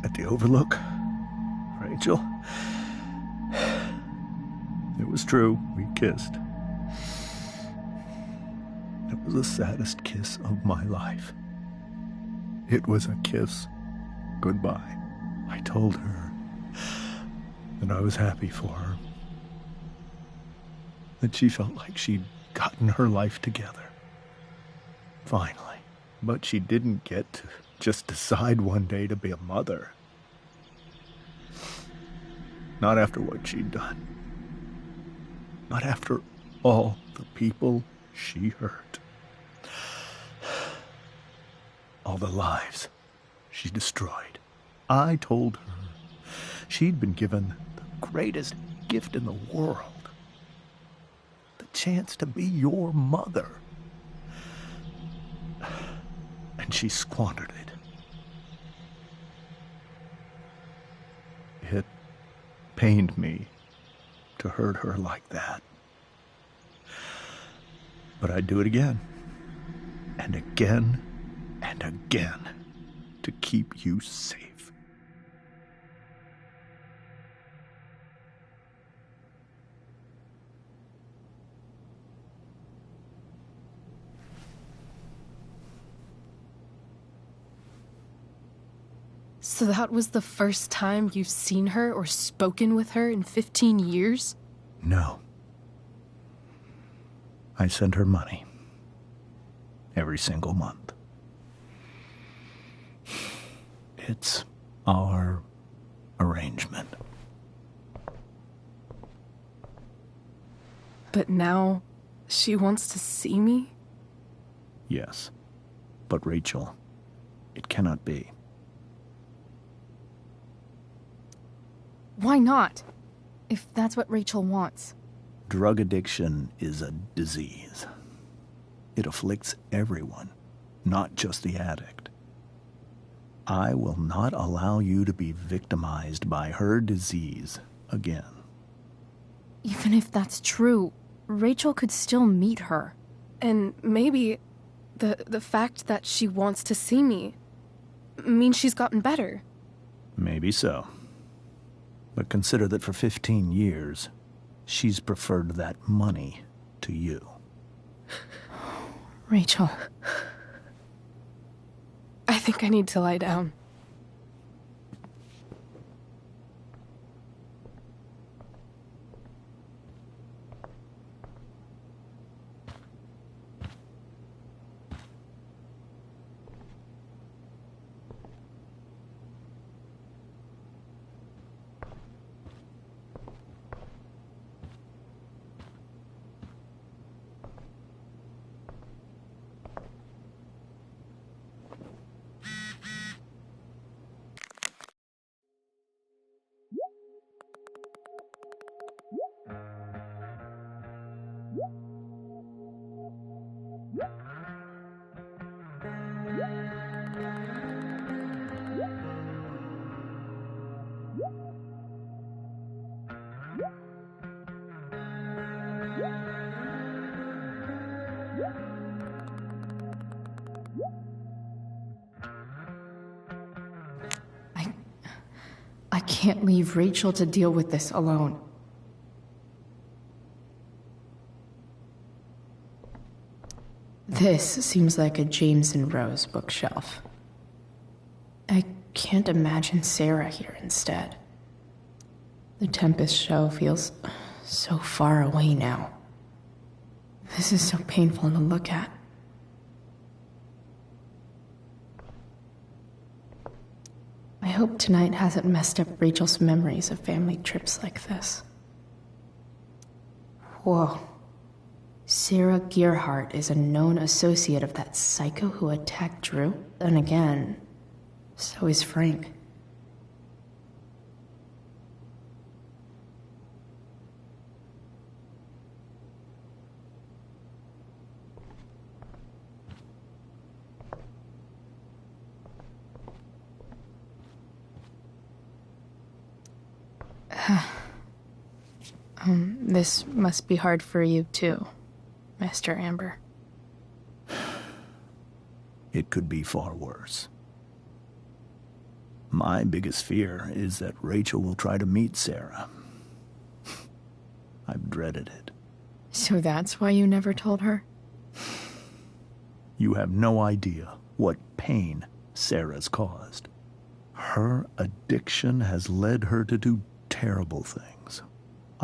at the Overlook, Rachel, it was true. We kissed. It was the saddest kiss of my life. It was a kiss goodbye. I told her that I was happy for her. That she felt like she'd gotten her life together. Finally. But she didn't get to just decide one day to be a mother. Not after what she'd done. Not after all the people she hurt. All the lives she destroyed. I told her she'd been given the greatest gift in the world. The chance to be your mother. And she squandered it. It pained me to hurt her like that. But I'd do it again. And again. And again. To keep you safe. So that was the first time you've seen her or spoken with her in 15 years? No. I send her money. Every single month. It's our arrangement. But now she wants to see me? Yes. But Rachel, it cannot be. Why not? If that's what Rachel wants. Drug addiction is a disease. It afflicts everyone, not just the addict. I will not allow you to be victimized by her disease again. Even if that's true, Rachel could still meet her. And maybe the fact that she wants to see me means she's gotten better. Maybe so. But consider that for 15 years, she's preferred that money to you. Rachel. I think I need to lie down. I can't leave Rachel to deal with this alone. This seems like a James and Rose bookshelf. I can't imagine Sarah here instead. The Tempest show feels so far away now. This is so painful to look at. I hope tonight hasn't messed up Rachel's memories of family trips like this. Whoa. Sarah Gearhart is a known associate of that psycho who attacked Drew. Then again, so is Frank. This must be hard for you too, Mr. Amber. It could be far worse. My biggest fear is that Rachel will try to meet Sarah. I've dreaded it. So that's why you never told her? You have no idea what pain Sarah's caused. Her addiction has led her to do terrible things.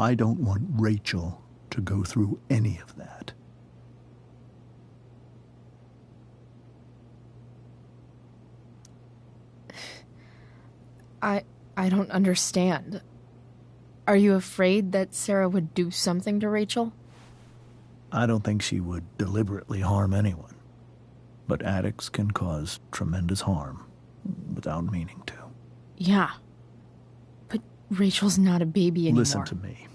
I don't want Rachel to go through any of that. I don't understand. Are you afraid that Sarah would do something to Rachel? I don't think she would deliberately harm anyone. But addicts can cause tremendous harm without meaning to. Yeah. But Rachel's not a baby anymore. Listen to me.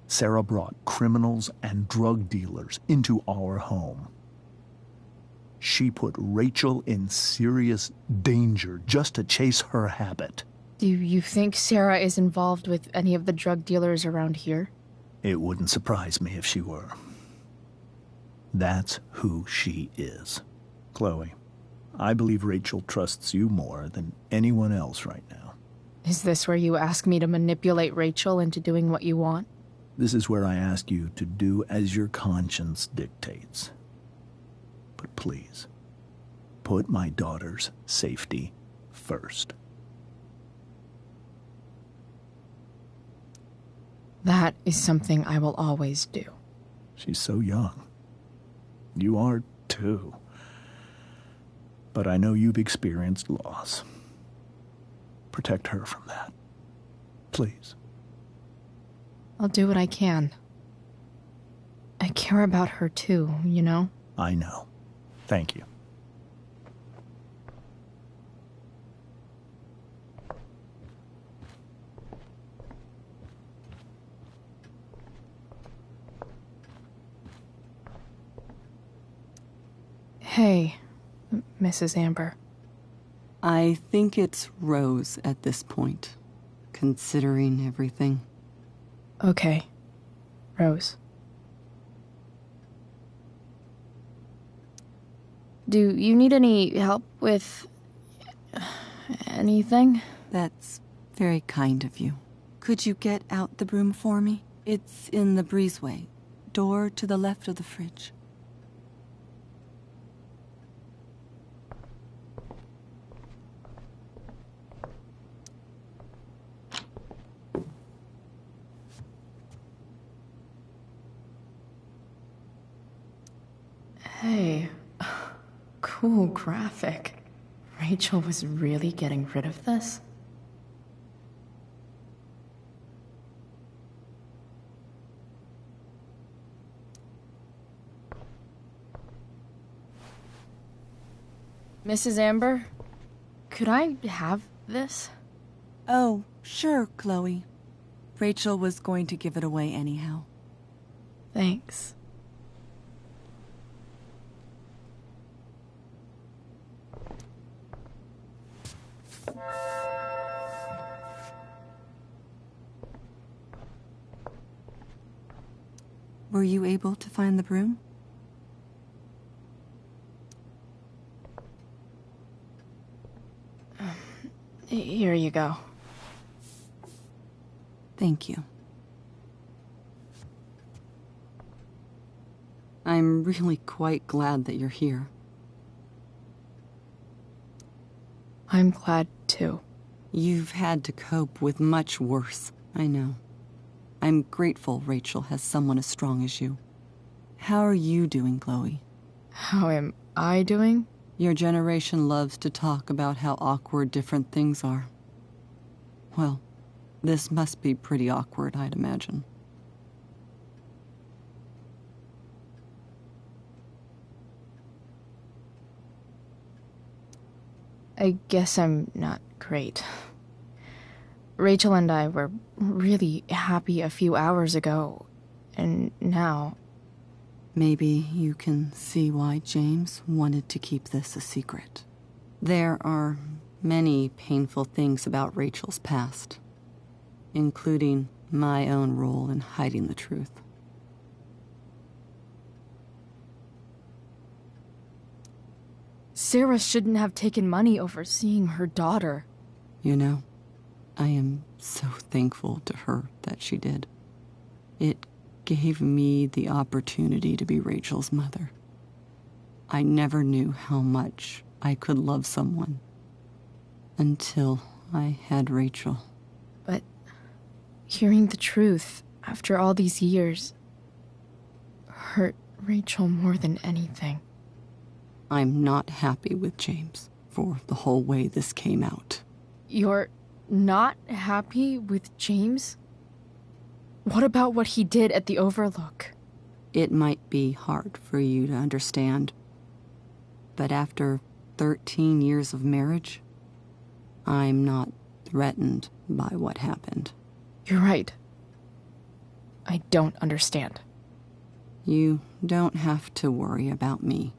Sarah brought criminals and drug dealers into our home. She put Rachel in serious danger just to chase her habit. Do you think Sarah is involved with any of the drug dealers around here? It wouldn't surprise me if she were. That's who she is. Chloe, I believe Rachel trusts you more than anyone else right now. Is this where you ask me to manipulate Rachel into doing what you want? This is where I ask you to do as your conscience dictates. But please, put my daughter's safety first. That is something I will always do. She's so young. You are too. But I know you've experienced loss. Protect her from that. Please. I'll do what I can. I care about her too, you know? I know. Thank you. Hey, Mrs. Amber. I think it's Rose at this point, considering everything. Okay. Rose. Do you need any help with anything? That's very kind of you. Could you get out the broom for me? It's in the breezeway, door to the left of the fridge. Hey, cool graphic. Rachel was really getting rid of this? Mrs. Amber, could I have this? Oh, sure, Chloe. Rachel was going to give it away anyhow. Thanks. Were you able to find the broom? Here you go. Thank you. I'm really quite glad that you're here. I'm glad, too. You've had to cope with much worse, I know. I'm grateful Rachel has someone as strong as you. How are you doing, Chloe? How am I doing? Your generation loves to talk about how awkward different things are. Well, this must be pretty awkward, I'd imagine. I guess I'm not great. Rachel and I were really happy a few hours ago, and now... Maybe you can see why James wanted to keep this a secret. There are many painful things about Rachel's past, including my own role in hiding the truth. Sarah shouldn't have taken money over seeing her daughter. You know, I am so thankful to her that she did. It gave me the opportunity to be Rachel's mother. I never knew how much I could love someone until I had Rachel. But hearing the truth after all these years hurt Rachel more than anything. I'm not happy with James for the whole way this came out. You're not happy with James? What about what he did at the Overlook? It might be hard for you to understand, but after 13 years of marriage, I'm not threatened by what happened. You're right. I don't understand. You don't have to worry about me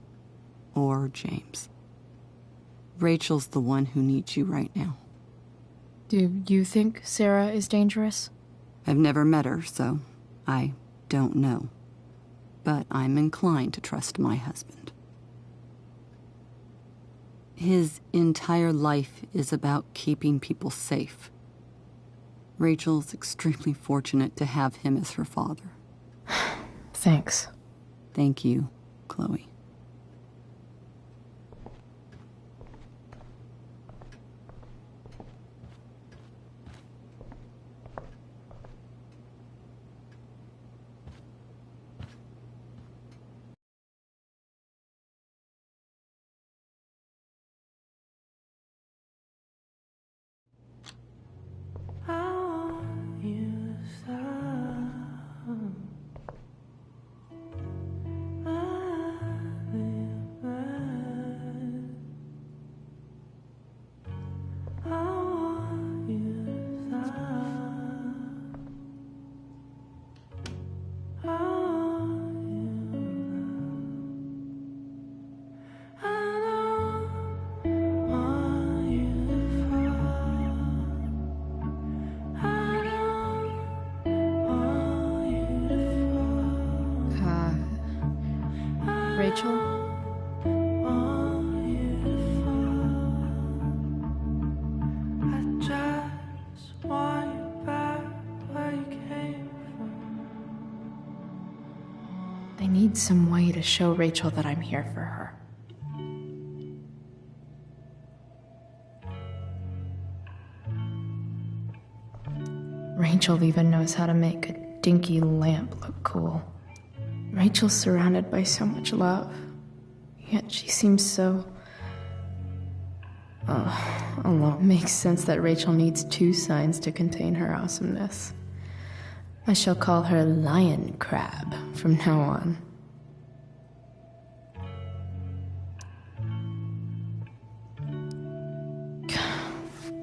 or James. Rachel's the one who needs you right now. Do you think Sarah is dangerous? I've never met her, so I don't know. But I'm inclined to trust my husband. His entire life is about keeping people safe. Rachel's extremely fortunate to have him as her father. Thanks. Thank you, Chloe. Rachel? I need some way to show Rachel that I'm here for her. Rachel even knows how to make a dinky lamp look cool. Rachel's surrounded by so much love, yet she seems so... alone. Makes sense that Rachel needs two signs to contain her awesomeness. I shall call her Lion Crab from now on.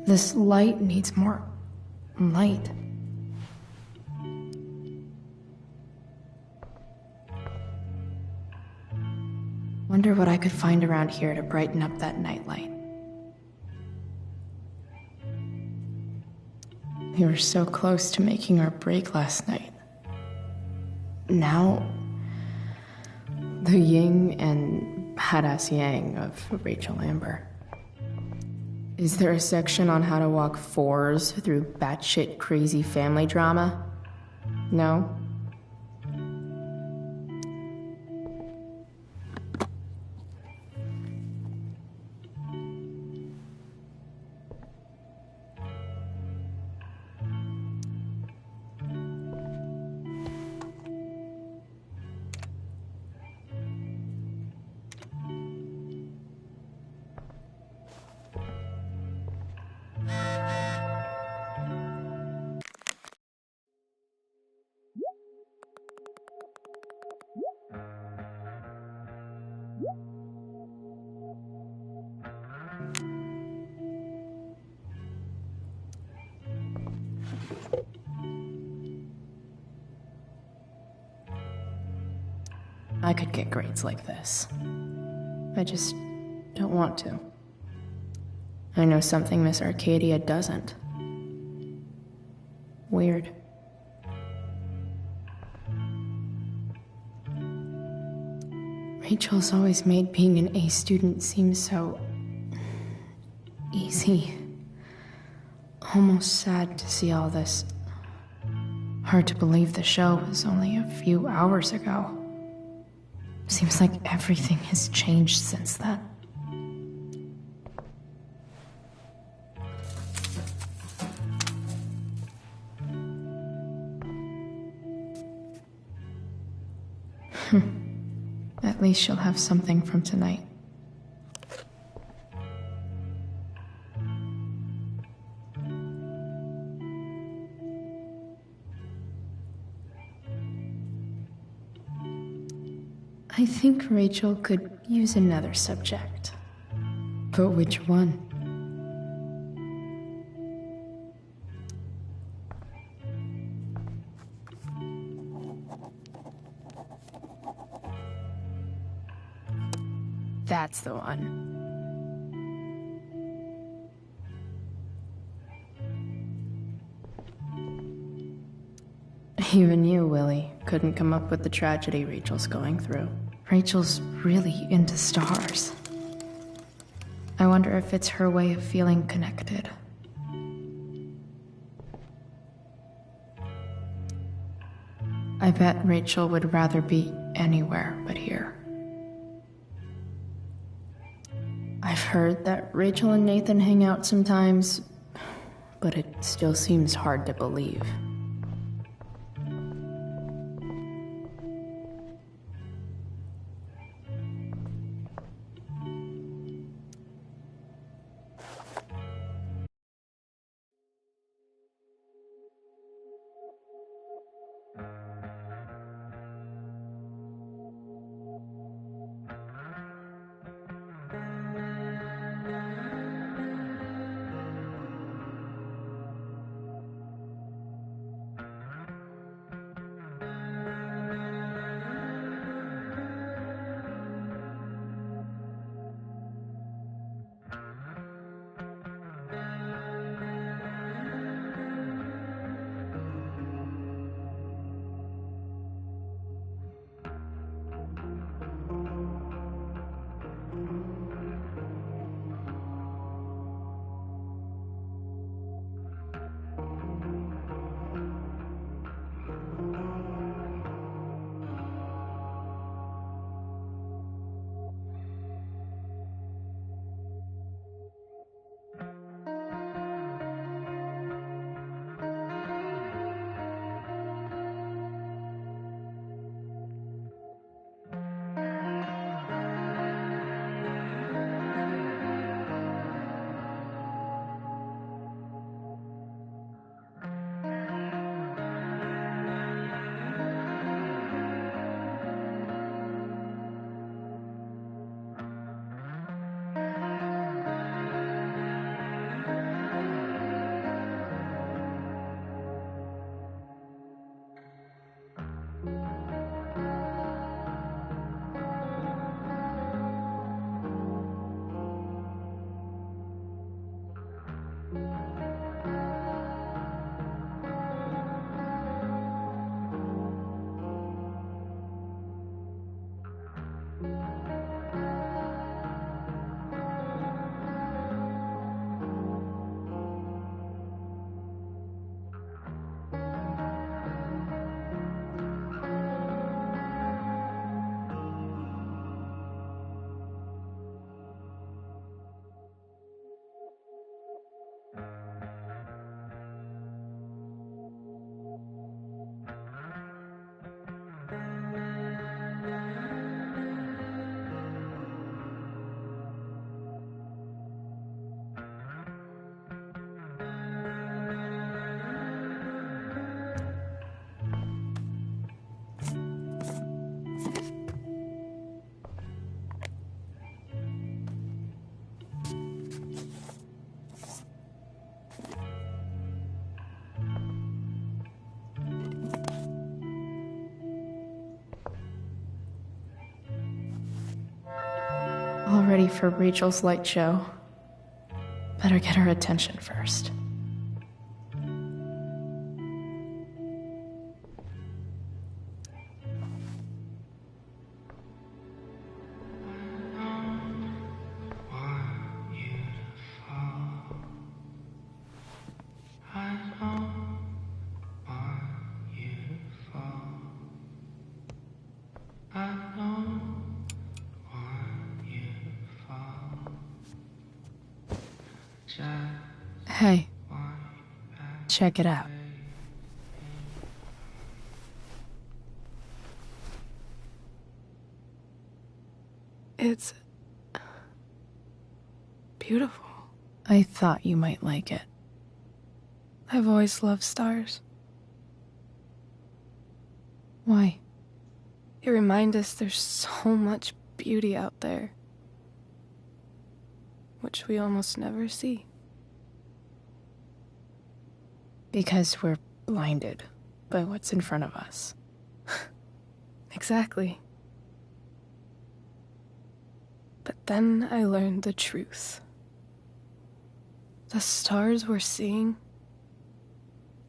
This light needs more light. Wonder what I could find around here to brighten up that nightlight. We were so close to making our break last night. Now, the yin and badass yang of Rachel Amber. Is there a section on how to walk fours through batshit crazy family drama? No? I could get grades like this. I just don't want to. I know something Miss Arcadia doesn't. Weird. Rachel's always made being an A student seem so easy. Almost sad to see all this. Hard to believe the show was only a few hours ago. Seems like everything has changed since then. At least she'll have something from tonight. I think Rachel could use another subject. But which one? That's the one. Even you, Willie, couldn't come up with the tragedy Rachel's going through. Rachel's really into stars. I wonder if it's her way of feeling connected. I bet Rachel would rather be anywhere but here. I've heard that Rachel and Nathan hang out sometimes, but it still seems hard to believe. All ready for Rachel's light show. Better get her attention first. Hey, check it out. It's beautiful. I thought you might like it. I've always loved stars. Why? They remind us there's so much beauty out there, which we almost never see. Because we're blinded by what's in front of us. Exactly. But then I learned the truth. The stars we're seeing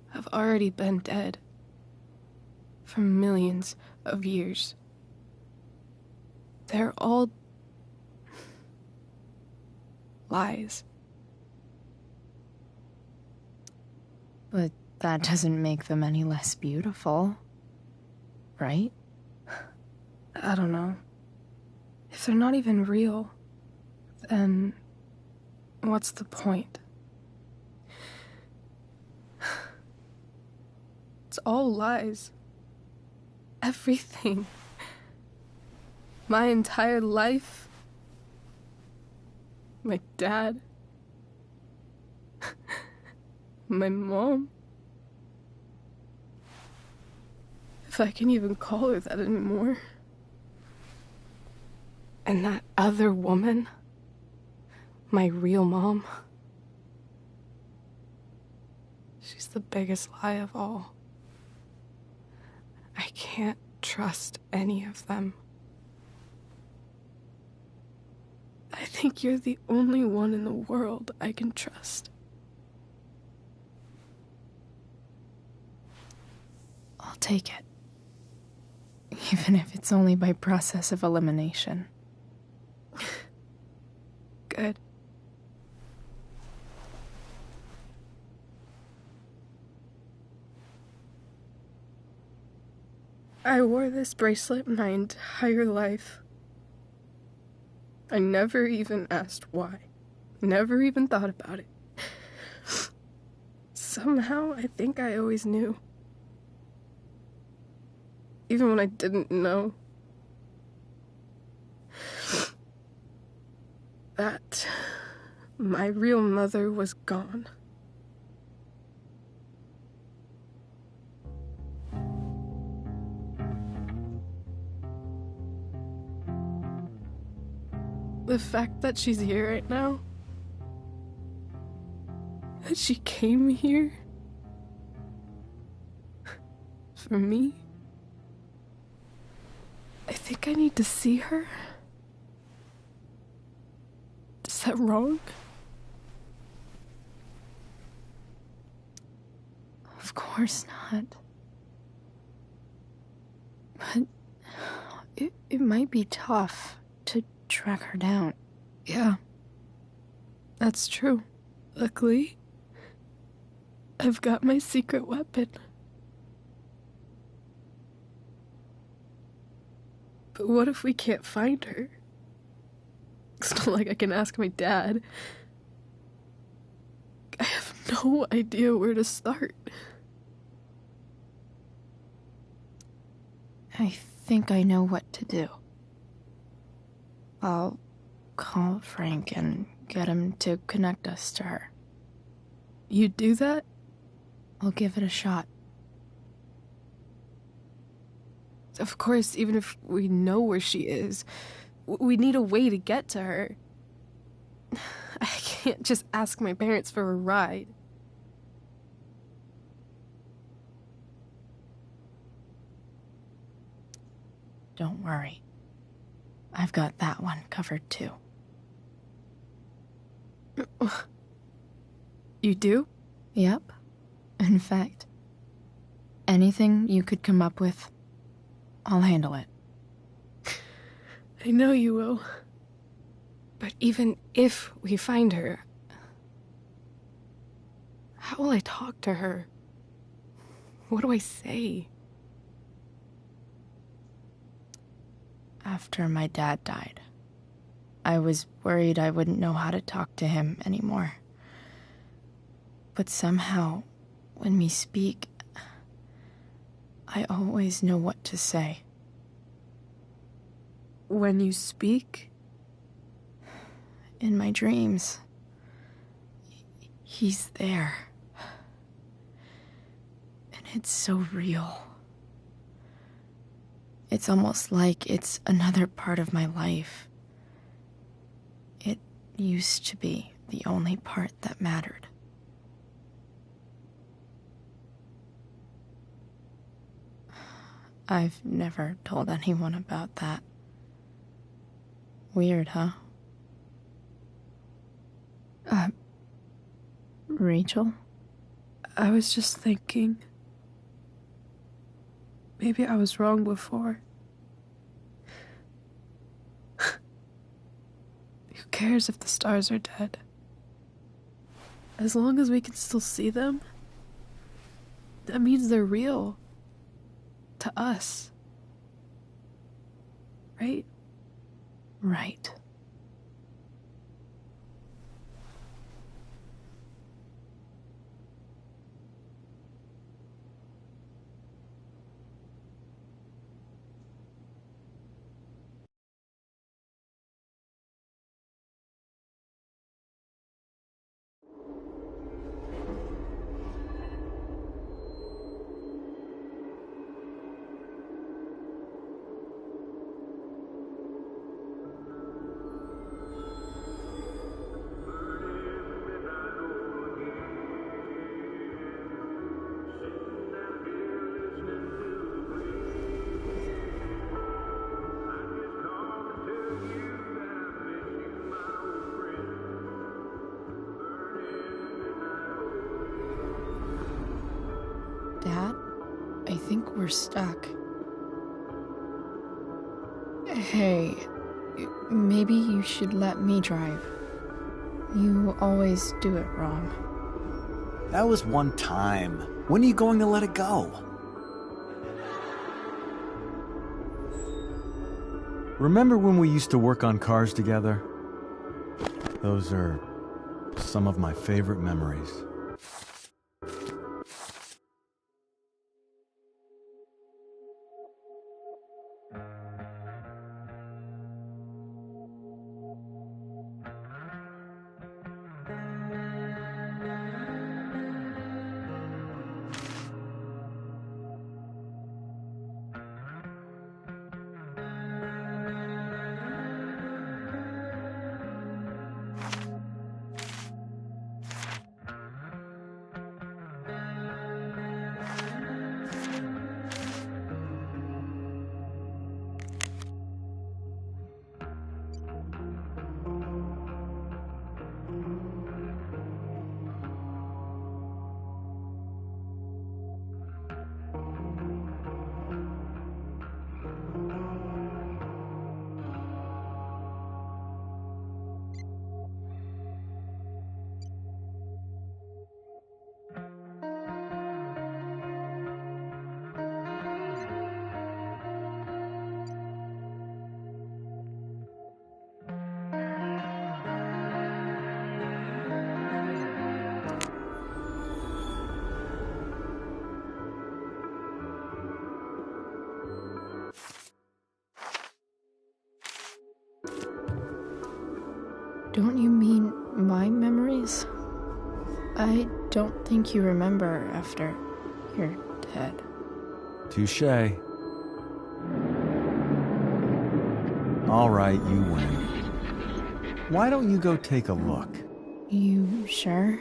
have already been dead for millions of years. They're all lies. But that doesn't make them any less beautiful, right? I don't know. If they're not even real, then what's the point? It's all lies. Everything. My entire life. My dad. My mom. If I can even call her that anymore. And that other woman. My real mom. She's the biggest lie of all. I can't trust any of them. I think you're the only one in the world I can trust. I'll take it. Even if it's only by process of elimination. Good. I wore this bracelet my entire life. I never even asked why. Never even thought about it. Somehow, I think I always knew. Even when I didn't know. That my real mother was gone. The fact that she's here right now, that she came here for me, I think I need to see her. Is that wrong? Of course not. But it might be tough to track her down. Yeah, that's true. Luckily, I've got my secret weapon. But what if we can't find her? It's not like I can ask my dad. I have no idea where to start. I think I know what to do. I'll call Frank and get him to connect us to her. You do that? I'll give it a shot. Of course, even if we know where she is, we need a way to get to her. I can't just ask my parents for a ride. Don't worry. I've got that one covered too. You do? Yep. In fact, anything you could come up with, I'll handle it. I know you will. But even if we find her, how will I talk to her? What do I say? After my dad died, I was worried I wouldn't know how to talk to him anymore. But somehow, when we speak, I always know what to say. When you speak? In my dreams, he's there. And it's so real. It's almost like it's another part of my life. It used to be the only part that mattered. I've never told anyone about that. Weird, huh? Rachel? I was just thinking. Maybe I was wrong before. Who cares if the stars are dead? As long as we can still see them, that means they're real. To us. Right? Right. Dad, I think we're stuck. Hey, maybe you should let me drive. You always do it wrong. That was one time. When are you going to let it go? Remember when we used to work on cars together? Those are some of my favorite memories. Don't you mean my memories? I don't think you remember after you're dead. Touché. All right, you win. Why don't you go take a look? You sure?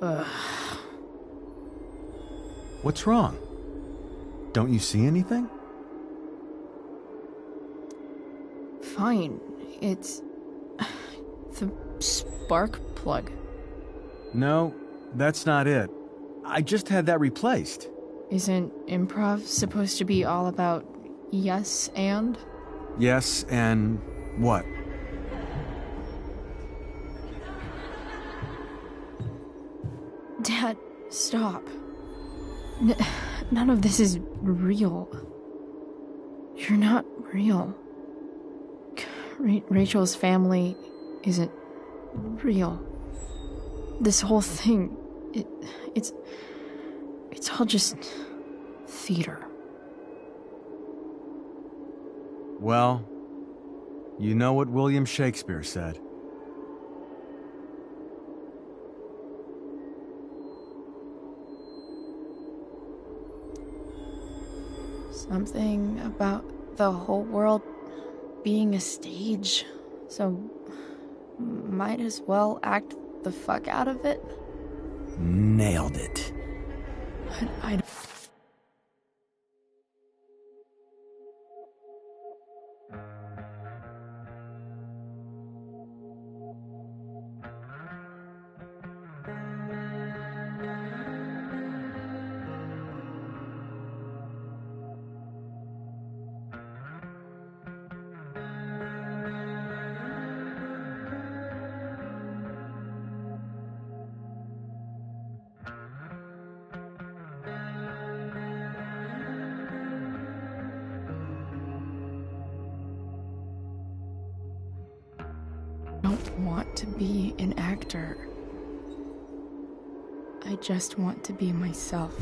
Ugh. What's wrong? Don't you see anything? Fine. It's the spark plug. No, that's not it. I just had that replaced. Isn't improv supposed to be all about yes and? Yes, and what? Dad, stop. None of this is real. You're not real. Rachel's family isn't real. This whole thing, it's all just theater. Well, you know what William Shakespeare said. Something about the whole world being a stage, so might as well act the fuck out of it. Nailed it. But I don't... want to be an actor. I just want to be myself.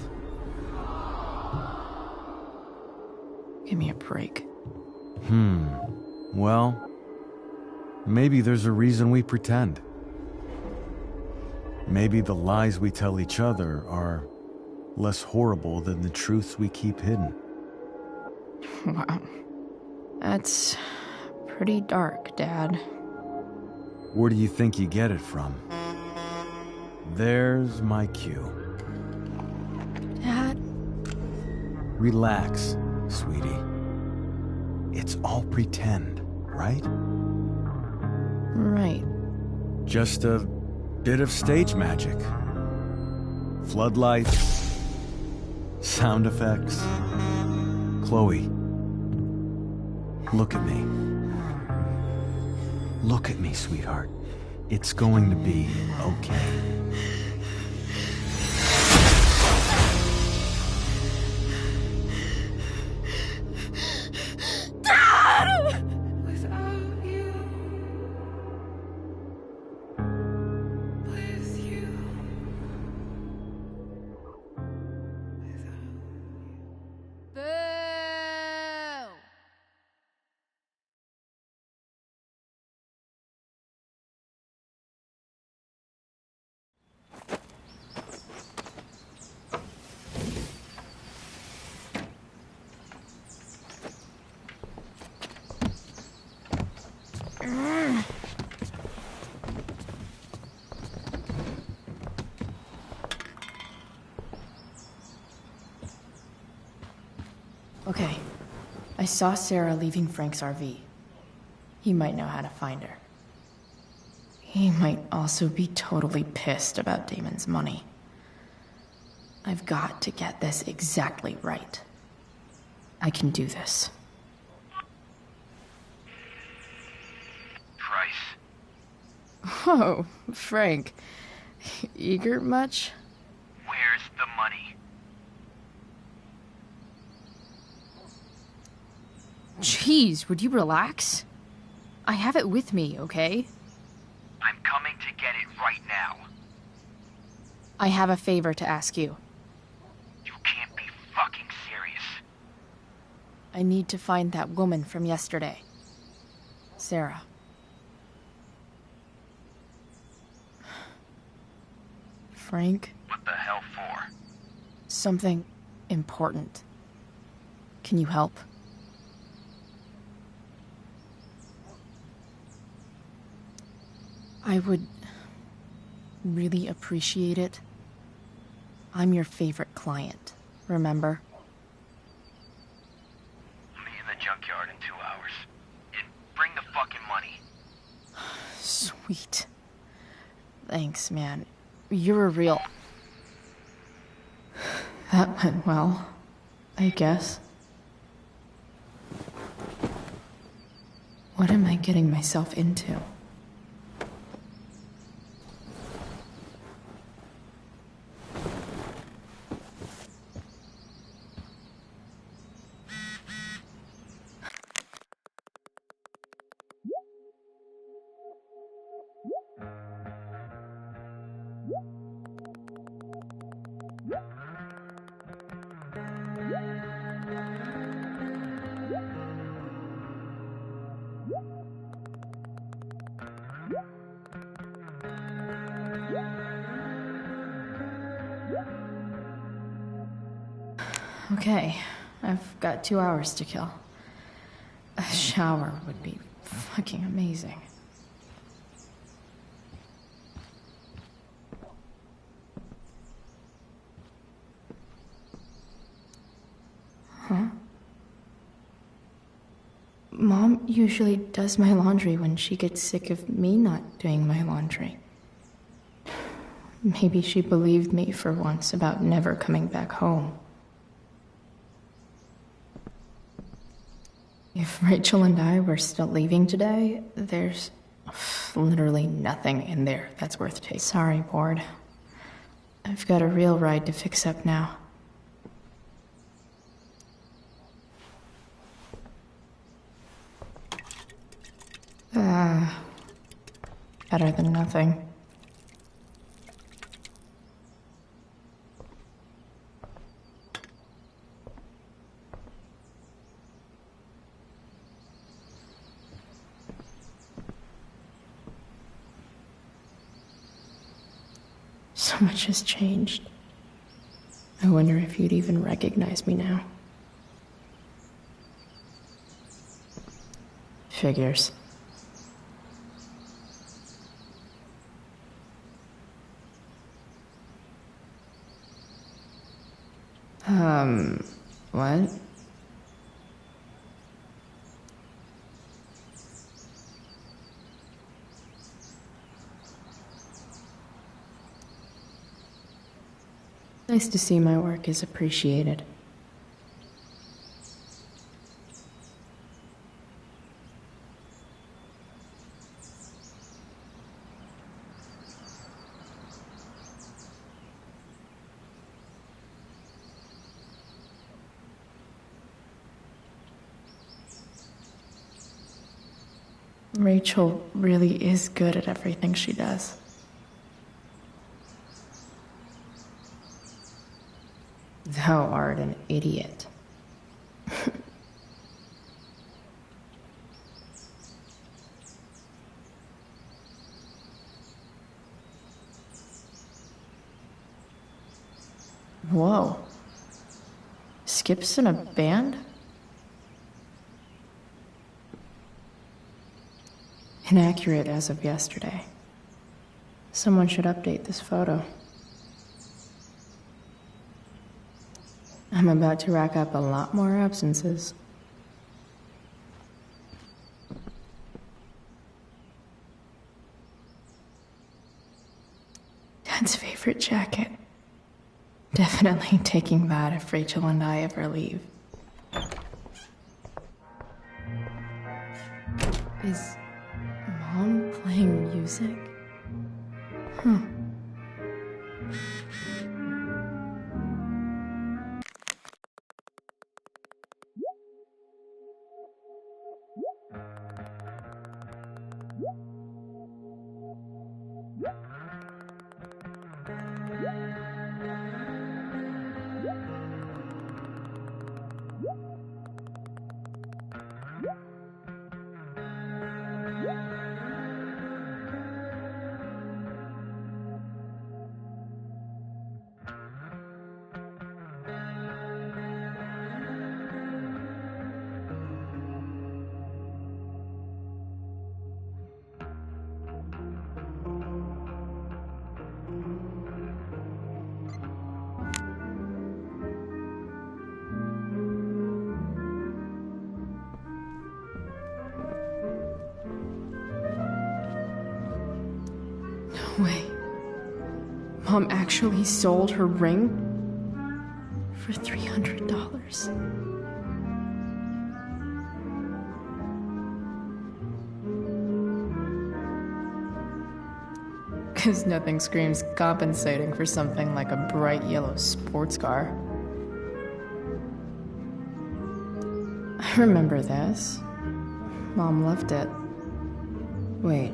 Give me a break. Well, maybe there's a reason we pretend. Maybe the lies we tell each other are less horrible than the truths we keep hidden. Wow. That's pretty dark, Dad. Where do you think you get it from? There's my cue. Dad? Relax, sweetie. It's all pretend, right? Right. Just a bit of stage magic. Floodlights, sound effects. Chloe, look at me. Look at me, sweetheart. It's going to be okay. Dad! Okay. I saw Sarah leaving Frank's RV. He might know how to find her. He might also be totally pissed about Damon's money. I've got to get this exactly right. I can do this. Price. Oh, Frank. Eager much? Where's the money? Jeez, would you relax? I have it with me, okay? I'm coming to get it right now. I have a favor to ask you. You can't be fucking serious. I need to find that woman from yesterday. Sarah. Frank? What the hell for? Something important. Can you help? I would really appreciate it I'm your favorite client, remember? Meet in the junkyard in 2 hours. And bring the fucking money. Sweet. Thanks, man. You're a real... That went well, I guess. What am I getting myself into? Okay, I've got 2 hours to kill. A shower would be fucking amazing. Huh? Mom usually does my laundry when she gets sick of me not doing my laundry. Maybe she believed me for once about never coming back home. If Rachel and I were still leaving today, there's literally nothing in there that's worth taking. Sorry, board. I've got a real ride to fix up now. Better than nothing. So much has changed. I wonder if you'd even recognize me now. Figures. What? Nice to see my work is appreciated. Rachel really is good at everything she does. Thou art an idiot. Whoa. Skip's in a band? Inaccurate as of yesterday. Someone should update this photo. I'm about to rack up a lot more absences. Dad's favorite jacket. Definitely taking that if Rachel and I ever leave. Is Mom playing music? Huh. way. Mom actually sold her ring for $300. Because nothing screams compensating for something like a bright yellow sports car. I remember this. Mom left it. Wait.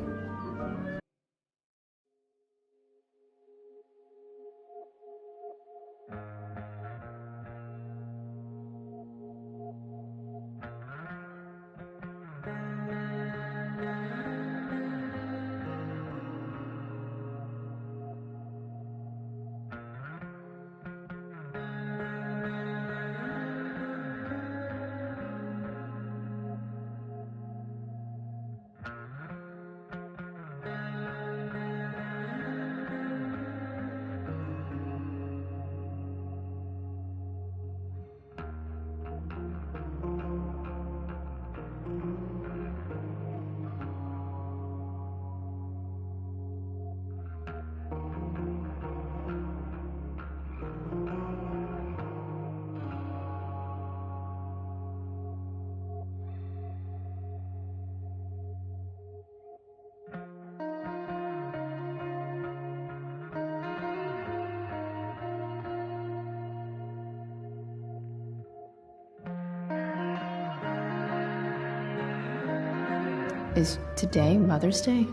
Is today Mother's Day?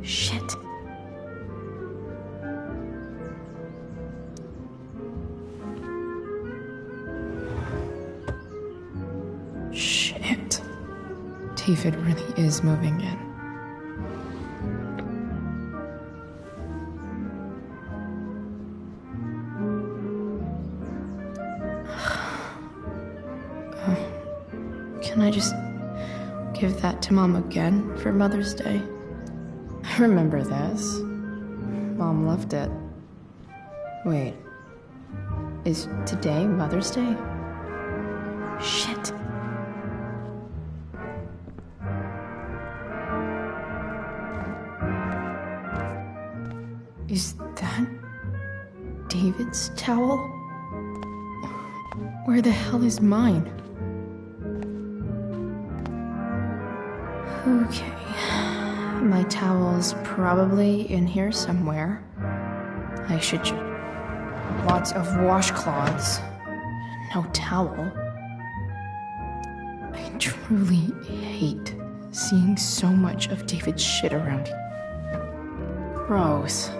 Shit. Shit. David really is moving in. Can I just give that to Mom again for Mother's Day? I remember this. Mom left it. Wait. Is today Mother's Day? Shit. Is that David's towel? Where the hell is mine? Okay. My towel's probably in here somewhere. I should lots of washcloths. No towel. I truly hate seeing so much of David's shit around here. Gross.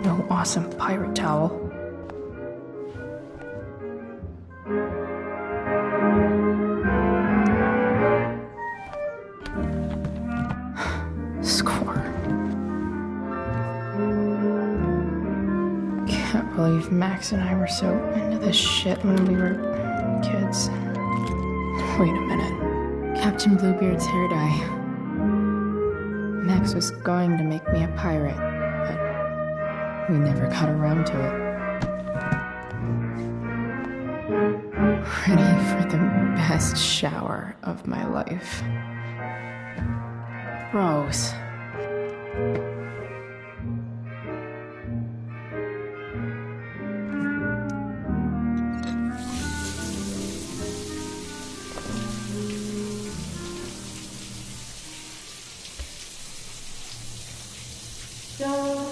No awesome pirate towel. Score. Can't believe Max and I were so into this shit when we were kids. Wait a minute. Captain Bluebeard's hair dye. Max was going to make me a pirate. We never got around to it. Ready for the best shower of my life. Rose. Yeah.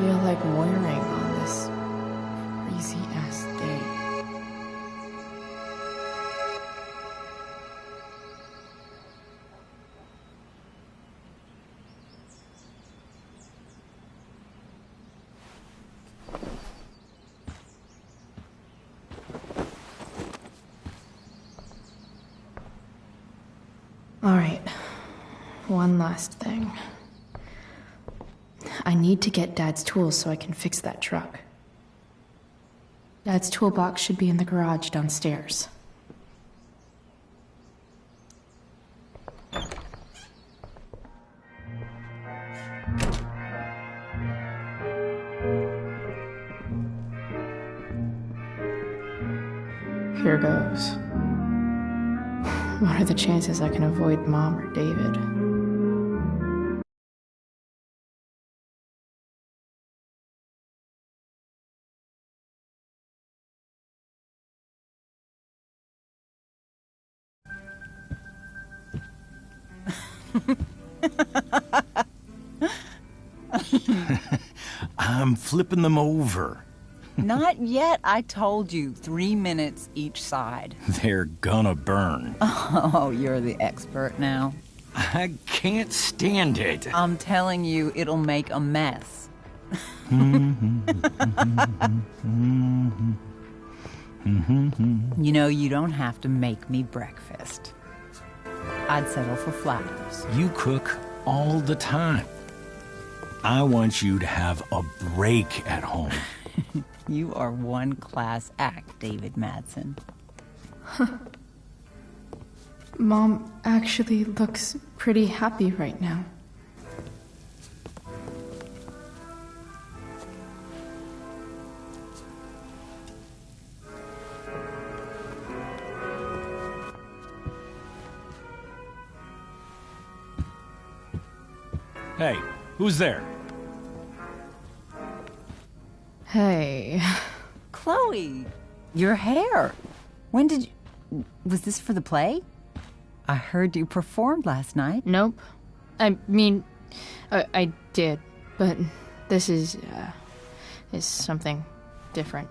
feel like wearing on this crazy-ass day. All right, one last thing. I need to get Dad's tools so I can fix that truck. Dad's toolbox should be in the garage downstairs. Here goes. What are the chances I can avoid Mom or David? I'm flipping them over. Not yet. I told you, 3 minutes each side. They're gonna burn. Oh, you're the expert now. I can't stand it. I'm telling you, it'll make a mess. You know, you don't have to make me breakfast. I'd settle for flowers. You cook all the time. I want you to have a break at home. You are one class act, David Madsen. Mom actually looks pretty happy right now. Hey, who's there? Hey. Chloe, your hair. When did you... Was this for the play? I heard you performed last night. Nope. I mean, I did, but this is something different.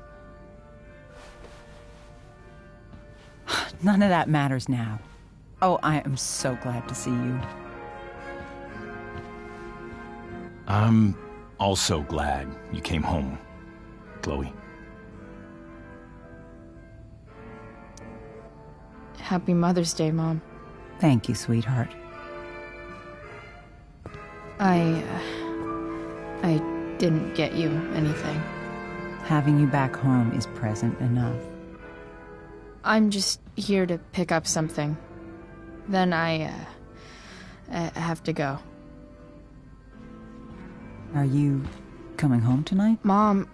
None of that matters now. Oh, I am so glad to see you. I'm also glad you came home, Chloe. Happy Mother's Day, Mom. Thank you, sweetheart. I didn't get you anything. Having you back home is present enough. I'm just here to pick up something. Then I have to go. Are you coming home tonight? Mom,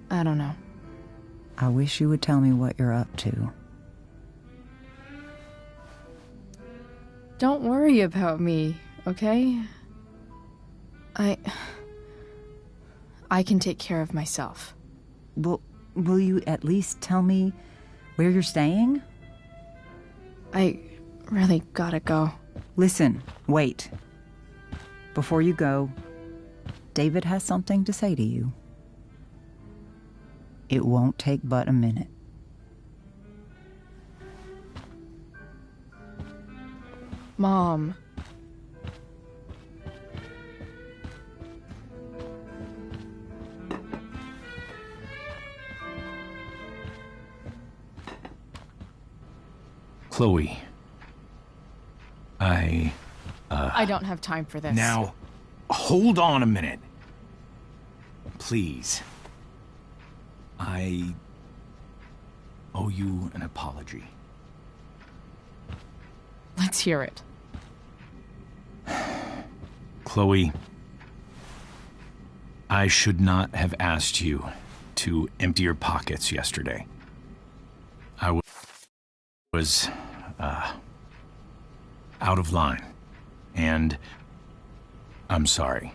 I don't know. I wish you would tell me what you're up to. Don't worry about me, okay? I can take care of myself. Will you at least tell me where you're staying? I really gotta go. Listen, wait. Before you go, David has something to say to you. It won't take but a minute. Mom. Chloe. I don't have time for this. Now, hold on a minute. Please. I owe you an apology. Let's hear it. Chloe, I should not have asked you to empty your pockets yesterday. I was out of line, and I'm sorry.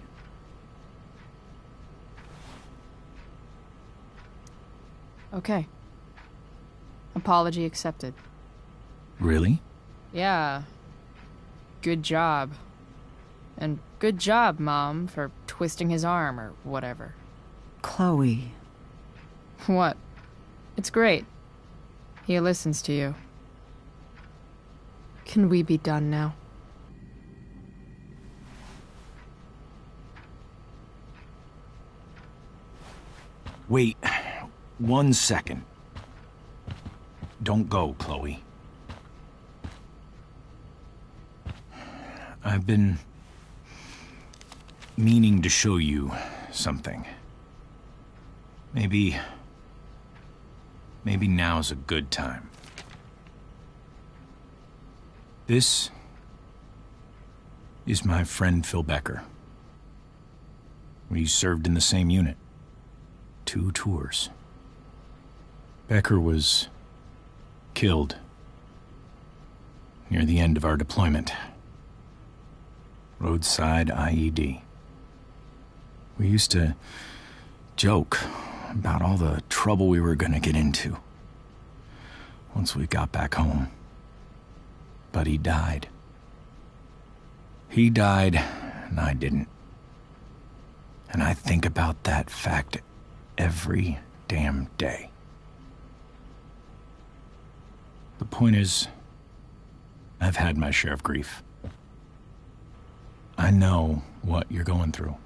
Okay. Apology accepted. Really? Yeah. Good job. And Good job, Mom, for twisting his arm or whatever. Chloe. What? It's great. He listens to you. Can we be done now? Wait 1 second. Don't go, Chloe. I've been meaning to show you something. Maybe now's a good time. This is my friend Phil Becker. We served in the same unit. 2 tours. Becker was killed near the end of our deployment. Roadside IED. We used to joke about all the trouble we were gonna get into once we got back home. But he died. He died, and I didn't. And I think about that fact every damn day. The point is, I've had my share of grief. I know what you're going through.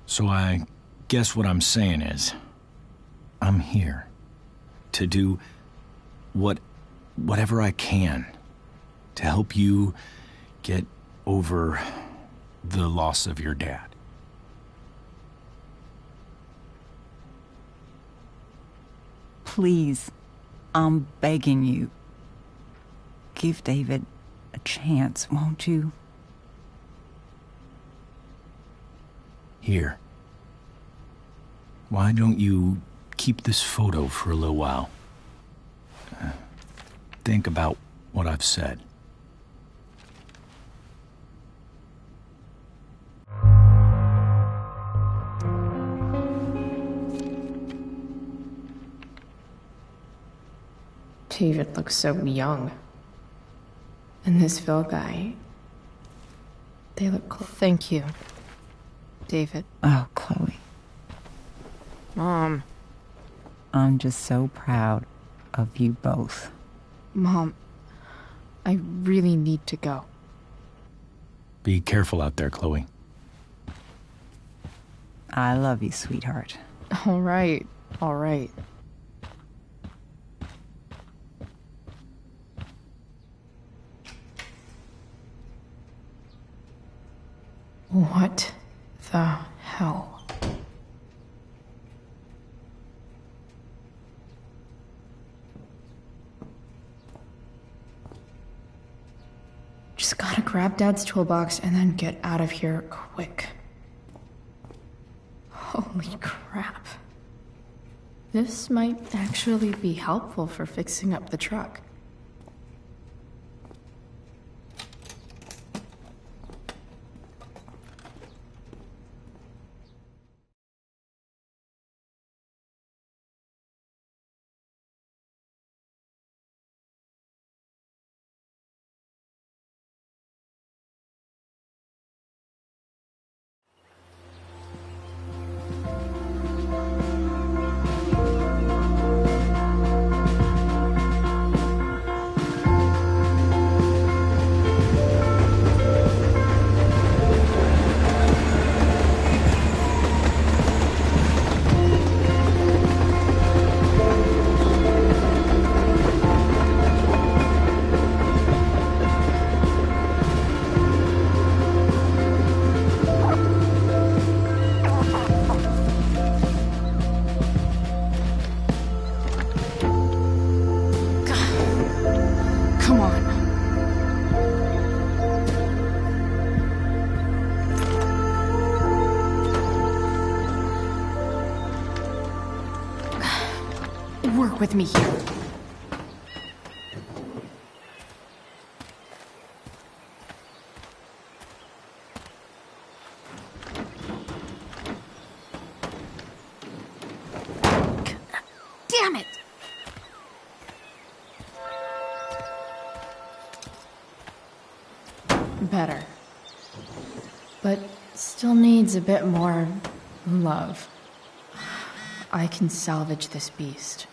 So I guess what I'm saying is, I'm here to do whatever I can to help you get over the loss of your dad. Please, I'm begging you. Give David a chance, won't you? Here. Why don't you keep this photo for a little while? Think about what I've said. David looks so young. And this Phil guy, they look cool. Thank you, David. Oh, Chloe. Mom. I'm just so proud of you both. Mom, I really need to go. Be careful out there, Chloe. I love you, sweetheart. All right, all right. What the hell? Just gotta grab Dad's toolbox and then get out of here quick. Holy crap. This might actually be helpful for fixing up the truck. Work with me here. Damn it! better. But still needs a bit more love. I can salvage this beast.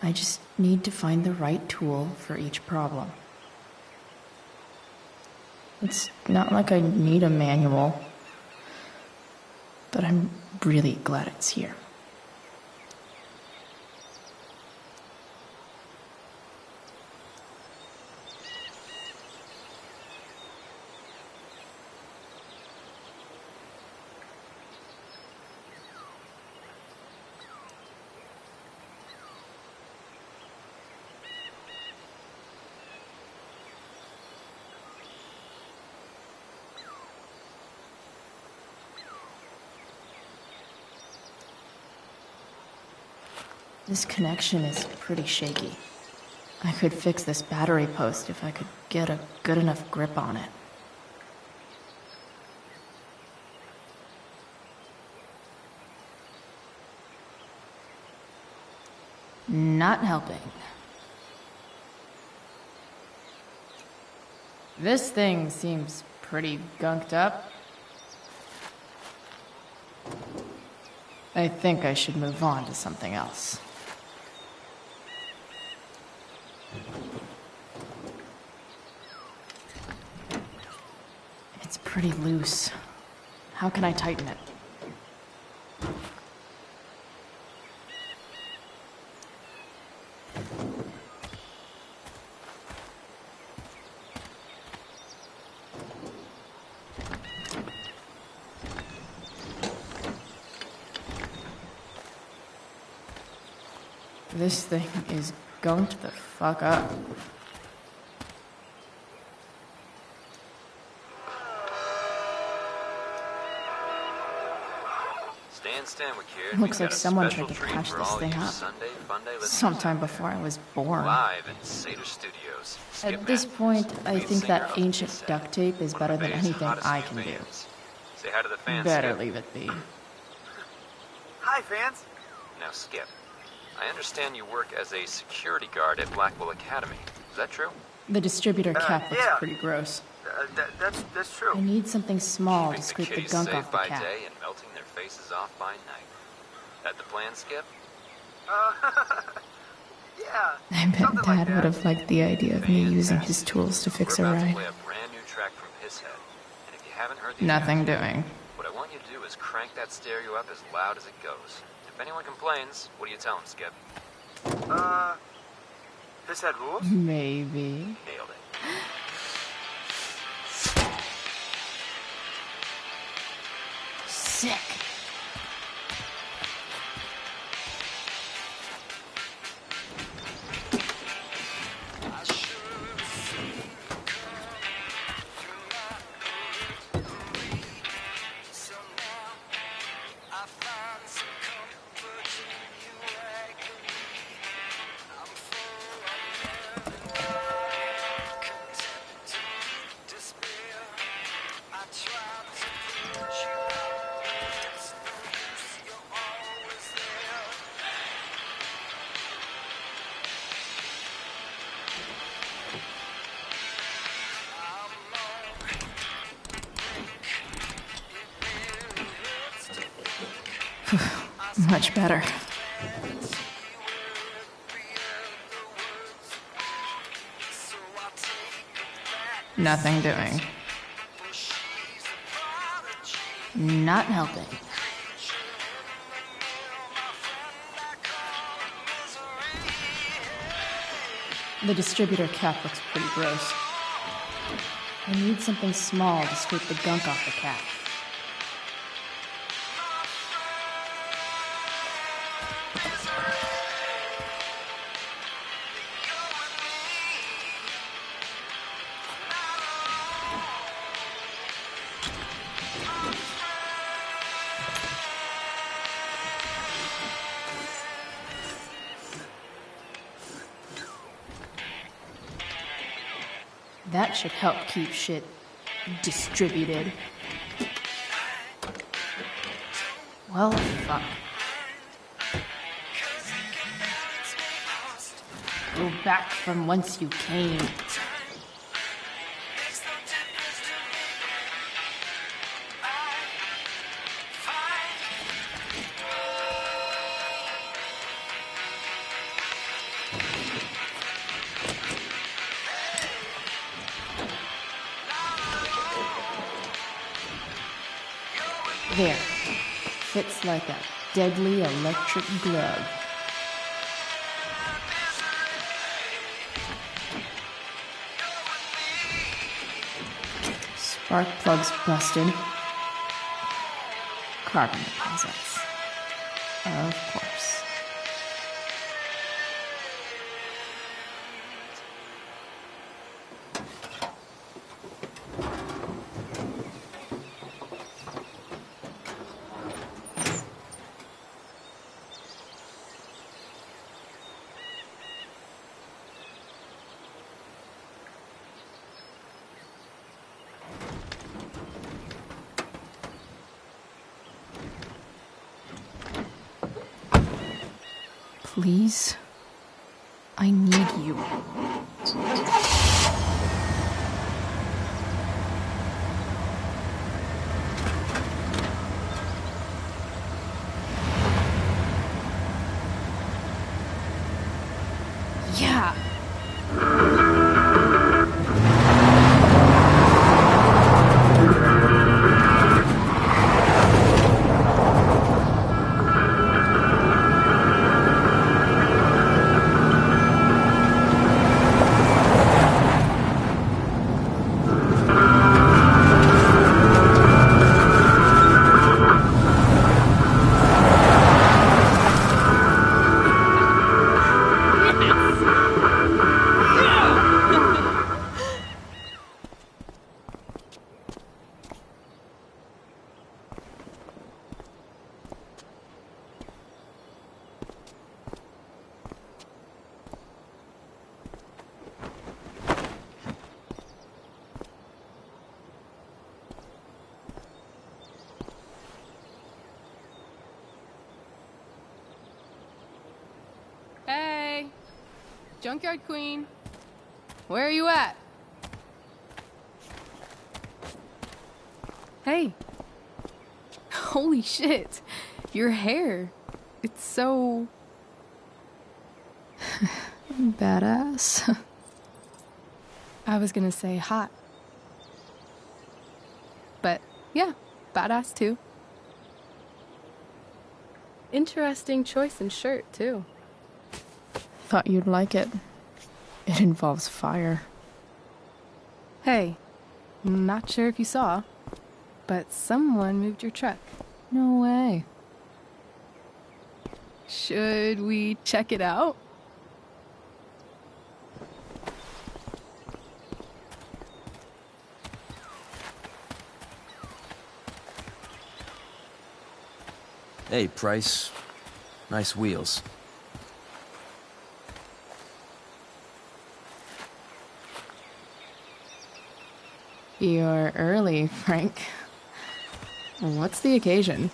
I just need to find the right tool for each problem. It's not like I need a manual, but I'm really glad it's here. This connection is pretty shaky. I could fix this battery post if I could get a good enough grip on it. Not helping. This thing seems pretty gunked up. I think I should move on to something else. It's pretty loose. How can I tighten it? This thing is gunked the fuck up. Looks like someone tried to patch this thing up. Sometime before I was born. At this point, I think that ancient duct tape is better than anything I can do. Say hi to the fans. Better Skip. leave it be. Hi, fans. Now, Skip. I understand you work as a security guard at Blackwell Academy. Is that true? The distributor cap looks yeah. pretty gross. That's true. I need something small to Keeping scrape the kitties gunk safe off the by cap. day and melting their faces off by night. That the plan, Skip? Yeah. I bet Dad would have liked the idea of me using his tools to fix a We're about to ride. play a brand new track from Pisshead. And if you haven't heard the Nothing doing. what I want you to do is crank that stereo up as loud as it goes. If anyone complains, what do you tell them, Skip? Pisshead rules? Maybe. Nailed it. Sick. Much better. Nothing doing. Not helping. The distributor cap looks pretty gross. I need something small to scrape the gunk off the cap. That should help keep shit distributed. Well, fuck. Go back from whence you came. There. Fits like a deadly electric glove. Spark plugs busted. Carbon deposits. Of course. Please, I need you. Yeah. Hey! Junkyard Queen. Where are you at? Hey. Holy shit. Your hair. It's so... Badass. I was gonna say hot. But yeah, badass too. Interesting choice in shirt too. Thought you'd like it. It involves fire. Hey, not sure if you saw, but someone moved your truck. No way. Should we check it out? Hey, Price. Nice wheels. You're early, Frank. What's the occasion?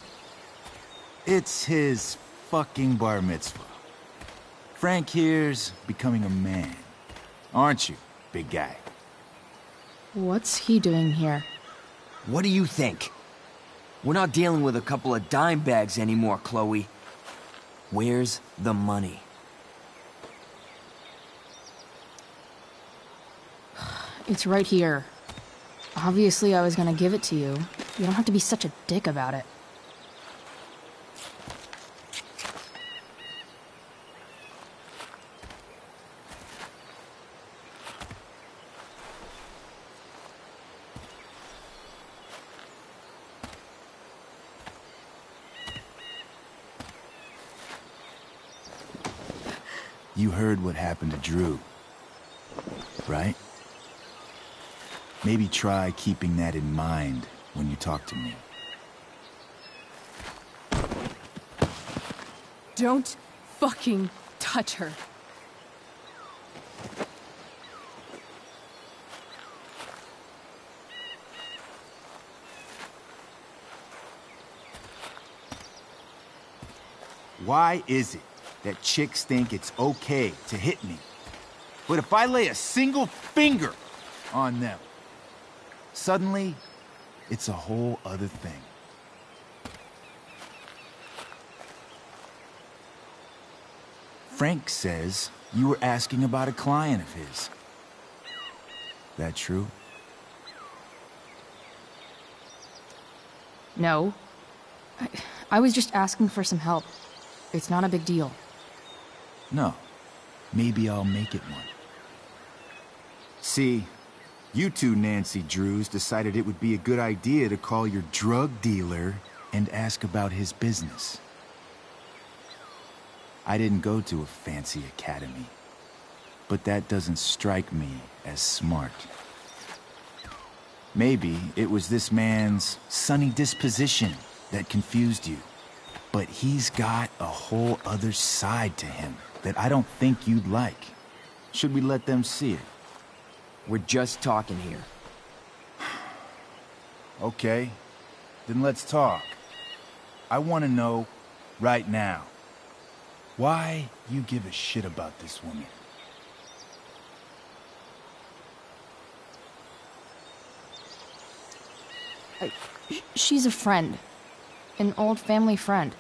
It's his fucking bar mitzvah. Frank here's becoming a man. Aren't you, big guy? What's he doing here? What do you think? We're not dealing with a couple of dime bags anymore, Chloe. Where's the money? It's right here. Obviously, I was gonna give it to you. You don't have to be such a dick about it. You heard what happened to Drew, right? Maybe try keeping that in mind when you talk to me. Don't fucking touch her. Why is it that chicks think it's okay to hit me? But if I lay a single finger on them, suddenly, it's a whole other thing. Frank says you were asking about a client of his. That true? No. I was just asking for some help. It's not a big deal. No. Maybe I'll make it one. See, you two Nancy Drews decided it would be a good idea to call your drug dealer and ask about his business. I didn't go to a fancy academy, but that doesn't strike me as smart. Maybe it was this man's sunny disposition that confused you, but he's got a whole other side to him that I don't think you'd like. Should we let them see it? We're just talking here. Okay, then let's talk. I want to know right now why you give a shit about this woman. She's a friend. An old family friend.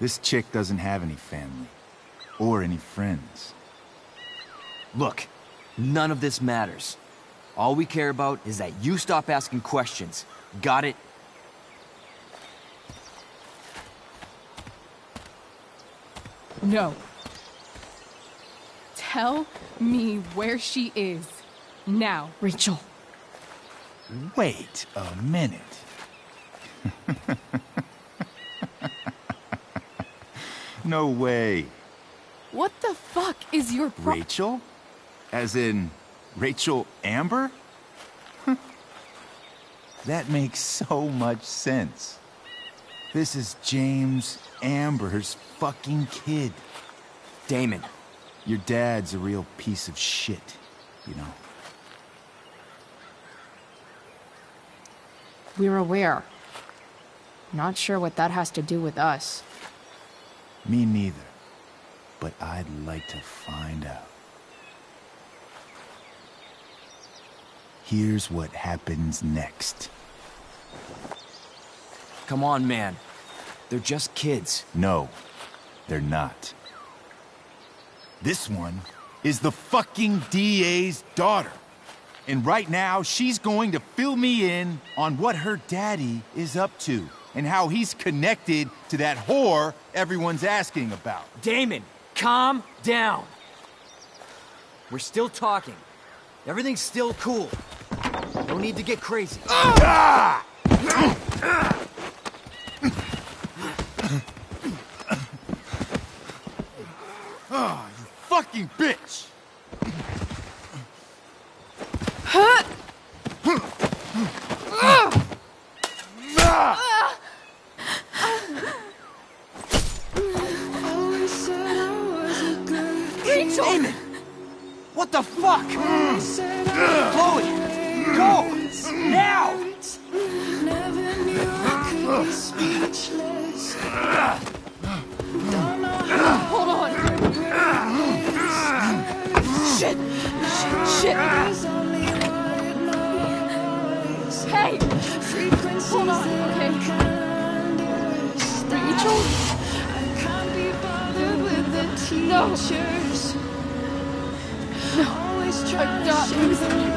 This chick doesn't have any family. Or any friends. Look, none of this matters. All we care about is that you stop asking questions. Got it? No. Tell me where she is. Now. Rachel. Wait a minute. No way. What the fuck is your Rachel? As in, Rachel Amber? That makes so much sense. This is James Amber's fucking kid. Damon. Your dad's a real piece of shit, you know. We're aware. Not sure what that has to do with us. Me neither. But I'd like to find out. Here's what happens next. Come on, man. They're just kids. No, they're not. This one is the fucking DA's daughter. And right now, she's going to fill me in on what her daddy is up to and how he's connected to that whore everyone's asking about. Damon, calm down. We're still talking. Everything's still cool. No need to get crazy. Ah! Oh, you fucking bitch! Rachel! Damon! What the fuck? Chloe! Go! Now! Hold on. Shit! Shit! Hey! Hold on, okay? Rachel? No! No, I'm not losing you.